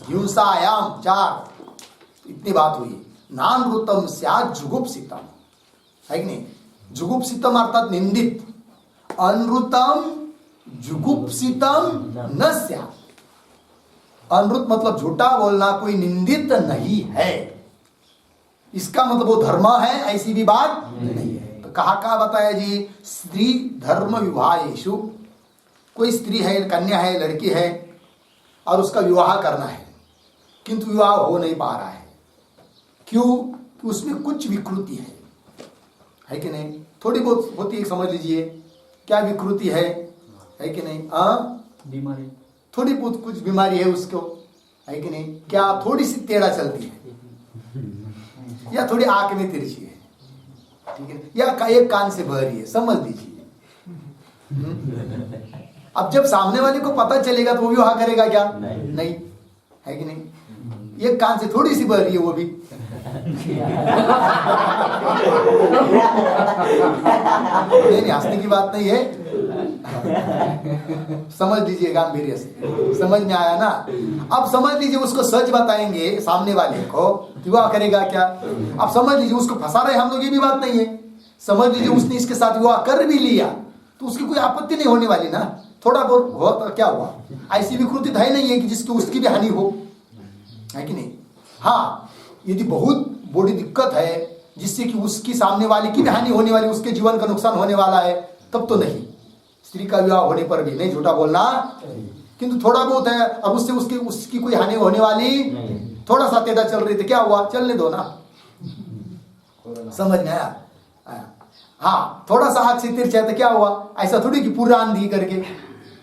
हिंसायाम 4। इतनी बात हुई। नानृतम स्यात् जुगुप्सितम, है कि नहीं? जुगुप्सितम अर्थात निंदित, अनृतम जुगुप्सितम न स्यात्। अनृत मतलब झूठा बोलना कोई निंदित नहीं है, इसका मतलब वो धर्म है, ऐसी भी बात नहीं है। तो कहा बताया जी? स्त्री धर्म विवाहेषु, कोई स्त्री है, कन्या है, लड़की है और उसका विवाह करना है, किंतु विवाह हो नहीं पा रहा है। क्यों? कि उसमें कुछ विकृति है कि नहीं? थोड़ी बहुत होती है, समझ लीजिए। क्या विकृति है कि नहीं? बीमारी, थोड़ी बहुत कुछ बीमारी है उसको, है कि नहीं? क्या थोड़ी सी टेढ़ा चलती है, या थोड़ी आंख में तिरछी है, ठीक है, या एक कान से बह रही है, समझ लीजिए। अब जब सामने वाले को पता चलेगा तो वो भी विवाह करेगा क्या? नहीं, है कि नहीं? एक कान से थोड़ी सी बह रही है वो भी नहीं, हंसने की बात नहीं है, समझ लीजिए गांभीर्य से। समझ में आया ना? अब समझ लीजिए उसको सच बताएंगे सामने वाले को, विवाह करेगा क्या? अब समझ लीजिए उसको फंसा रहे हम लोग, ये भी बात नहीं है। समझ लीजिए उसने इसके साथ विवाह कर भी लिया तो उसकी कोई आपत्ति नहीं होने वाली ना, थोड़ा बहुत हो तो क्या हुआ? ऐसी विकृति है नहीं है कि जिसकी उसकी भी हानि हो, है कि नहीं? हाँ, यदि बहुत बड़ी दिक्कत है जिससे कि उसकी सामने वाले की भी हानि होने वाली, उसके जीवन का नुकसान होने वाला है, तब तो नहीं। स्त्री का विवाह होने पर भी नहीं झूठा बोलना, किंतु थोड़ा बहुत है और उससे उसकी कोई हानि होने वाली, थोड़ा सा टेढ़ा चल रही थी, क्या हुआ? चलने दो ना। समझ में आया? हाँ, थोड़ा सा आंख से तिरछा तो क्या हुआ? ऐसा थोड़ी कि पूरा आंधी करके,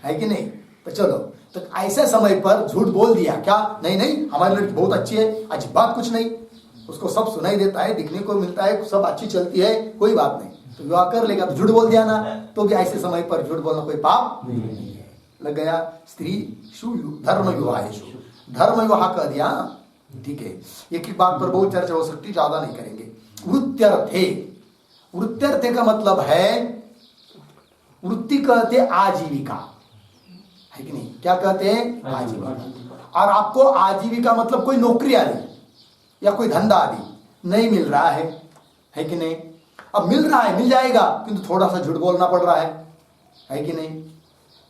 है कि नहीं? तो चलो, तो ऐसे समय पर झूठ बोल दिया क्या? नहीं, हमारी लड़की बहुत अच्छी है, अच्छी बात कुछ नहीं, उसको सब सुनाई देता है, दिखने को मिलता है, सब अच्छी चलती है, कोई बात नहीं, तो विवाह कर लेगा। तो झूठ बोल दिया ना, तो भी ऐसे समय पर झूठ बोलना कोई पाप नहीं है। लग गया? स्त्री धर्म विवाहेषु, धर्म विवाह कर दिया, ठीक है। एक एक बात पर बहुत चर्चा हो सकती, ज्यादा नहीं करेंगे। वृत्त्यर्थे, वृत्त्यर्थे का मतलब है, वृत्ति कहते आजीविका, है कि नहीं? क्या कहते हैं? आजीविका। और आपको आजीविका मतलब कोई नौकरी आदि या कोई धंधा आदि नहीं मिल रहा है कि नहीं? अब मिल रहा है, मिल जाएगा, किंतु थोड़ा सा झूठ बोलना पड़ रहा है कि नहीं?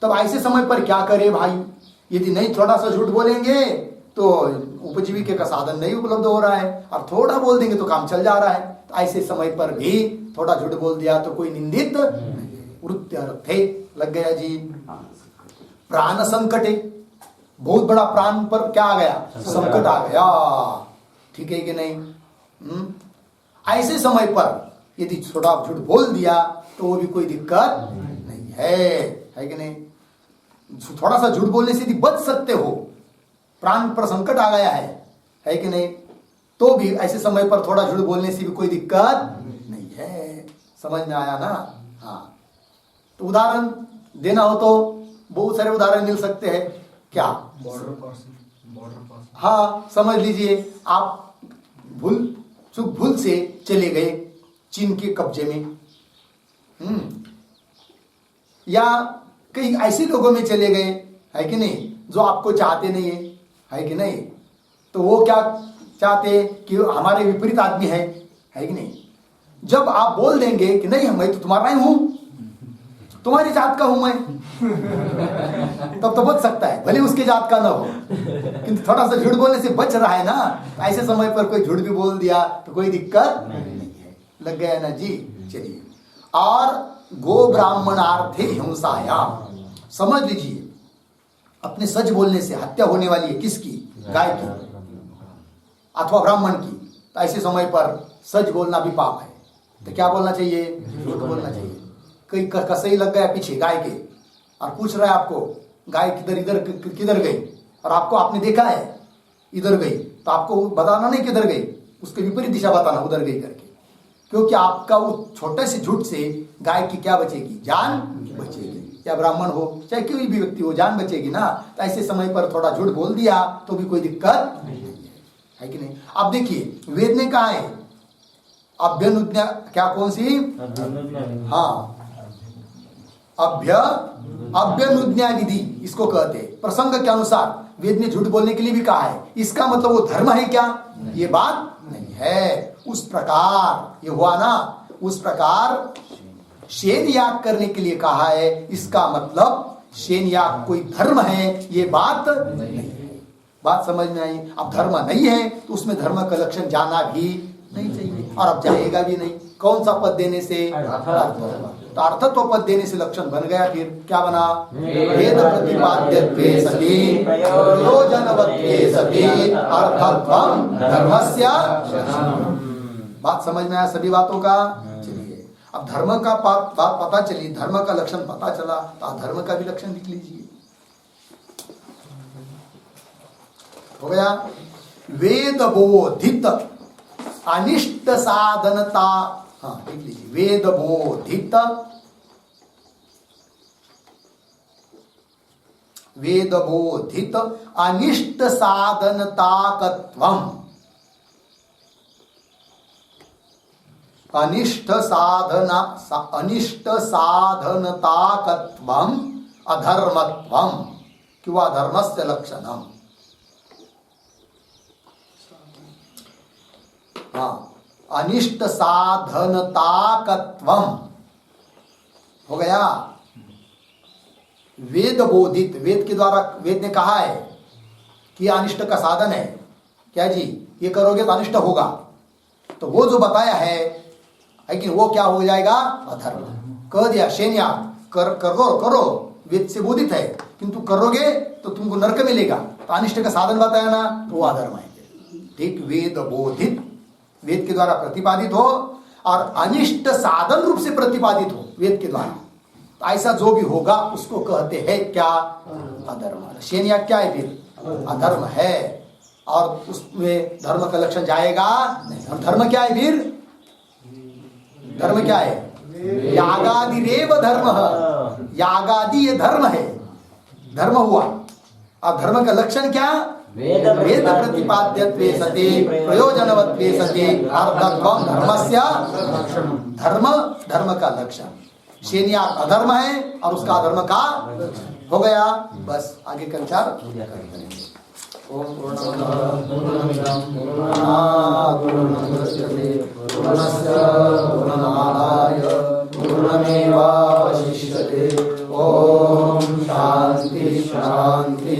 तब ऐसे समय पर क्या करे भाई? यदि नहीं थोड़ा सा झूठ बोलेंगे तो उपजीविका का साधन नहीं उपलब्ध हो रहा है, और थोड़ा बोल देंगे तो काम चल जा रहा है। तो ऐसे समय पर भी थोड़ा झूठ बोल दिया तो कोई निंदित वृत्त्यर्थे। लग गया जी? प्राण संकटे, बहुत बड़ा प्राण पर क्या आ गया? संकट आ गया, ठीक है कि नहीं? ऐसे समय पर यदि थोड़ा झूठ बोल दिया तो वो भी कोई दिक्कत नहीं है कि नहीं? थोड़ा सा झूठ बोलने से यदि बच सकते हो, प्राण पर संकट आ गया है कि नहीं, तो भी ऐसे समय पर थोड़ा झूठ बोलने से भी कोई दिक्कत नहीं है। समझ में आया ना? हाँ, तो उदाहरण देना हो तो बहुत सारे उदाहरण मिल सकते हैं। क्या? बॉर्डर पास। हाँ, समझ लीजिए आप भूल से चले गए चीन के कब्जे में, या कई ऐसे लोगों में चले गए, है कि नहीं, जो आपको चाहते नहीं है कि नहीं? तो वो क्या चाहते कि हमारे विपरीत आदमी है कि नहीं? जब आप बोल देंगे कि नहीं, मैं तो तुम्हारा ही हूं, तुम्हारी जात का हूं मैं, तब तो बच सकता है, भले उसके जात का ना हो, किंतु थोड़ा सा झूठ बोलने से बच रहा है ना। ऐसे समय पर कोई झूठ भी बोल दिया तो कोई दिक्कत नहीं है। लग गया ना जी? चलिए, और गो ब्राह्मणार्थे हिंसायाम, समझ लीजिए, अपने सच बोलने से हत्या होने वाली है, किसकी? गाय की अथवा ब्राह्मण की, तो ऐसे समय पर सच बोलना भी पाप है। तो क्या बोलना चाहिए? झूठ बोलना चाहिए। कहीं कसई लग गया पीछे गाय के और पूछ रहा है आपको गाय किधर गई, और आपको आपने देखा है इधर गई, तो आपको बताना नहीं किधर गई, उसके विपरीत दिशा बताना उधर गई करके, क्योंकि आपका वो छोटे से झूठ से गाय की क्या बचेगी? जान बचेगी। या ब्राह्मण हो चाहे कोई भी व्यक्ति हो, जान बचेगी ना। तो ऐसे समय पर थोड़ा झूठ बोल दिया तो भी कोई दिक्कत नहीं है कि नहीं? अब देखिए वेद ने कहा है अभ्यनुज्ञा, क्या कौन सी? हाँ, अभ्यनुज्ञा विधि इसको कहते हैं। प्रसंग के अनुसार वेद ने झूठ बोलने के लिए भी कहा है। इसका मतलब वो धर्म है क्या? ये बात नहीं है। उस प्रकार ये हुआ ना, उस प्रकार शेन याग करने के लिए कहा है, इसका मतलब शेन याग कोई धर्म है, ये बात नहीं है। बात समझ में आई? अब धर्म नहीं है तो उसमें धर्म का लक्षण जाना भी नहीं चाहिए, और अब जाएगा भी नहीं। कौन सा पद देने से? तो अर्थत्व पद देने से लक्षण बन गया। फिर क्या बना? वेद प्रतिपाद्यत्वे सति प्रयोजनवत्वे सति अर्थत्वं धर्मस्य। बात समझ में आया सभी बातों का? चलिए अब धर्म का बात पता चली, धर्म का लक्षण पता चला, तो धर्म का भी लक्षण लिख लीजिए। हो गया। वेद बोधित अनिष्ट साधनता, हाँ लिख लीजिए। वेद बोधित, वेद बोधित अनिष्ट साधनताकत्वम, अनिष्ट साधनताकत्वम अधर्मत्वम किंवा धर्मस्य लक्षणम। हाँ, अनिष्ट साधनताकत्वम हो गया। वेद बोधित, वेद के द्वारा, वेद ने कहा है कि अनिष्ट का साधन है क्या जी, ये करोगे तो अनिष्ट होगा, तो वो जो बताया है कि वो क्या हो जाएगा? अधर्म। कह दिया शेन याग करो, वेद से बोधित है, किंतु करोगे तो तुमको नरक मिलेगा, तो अनिष्ट का साधन बताया ना, तो वो अधर्म है। ठीक, वेद बोधित, वेद के द्वारा प्रतिपादित हो और अनिष्ट साधन रूप से प्रतिपादित हो वेद के द्वारा, तो ऐसा जो भी होगा उसको कहते हैं क्या? अधर्म। शेन याग क्या है? फिर अधर्म है, और उसमें धर्म का लक्षण जाएगा नहीं। और धर्म क्या है? फिर धर्म क्या है? यागादिरेव धर्म, यागादि ये धर्म है, धर्म हुआ। और धर्म का लक्षण क्या? वेद प्रतिपाद्यत्वे सति प्रयोजनवत्वे सति अर्थत्वं धर्मस्य। धर्म का लक्षण। शेन याग अधर्म है और उसका अधर्म का हो गया। बस आगे का विचार करेंगे। ओम पूर्णमदः पूर्णमिदं पूर्णात् पूर्णमुदच्यते पूर्णस्य पूर्णमादाय पूर्णमेवावशिष्यते। ओम शांति शांति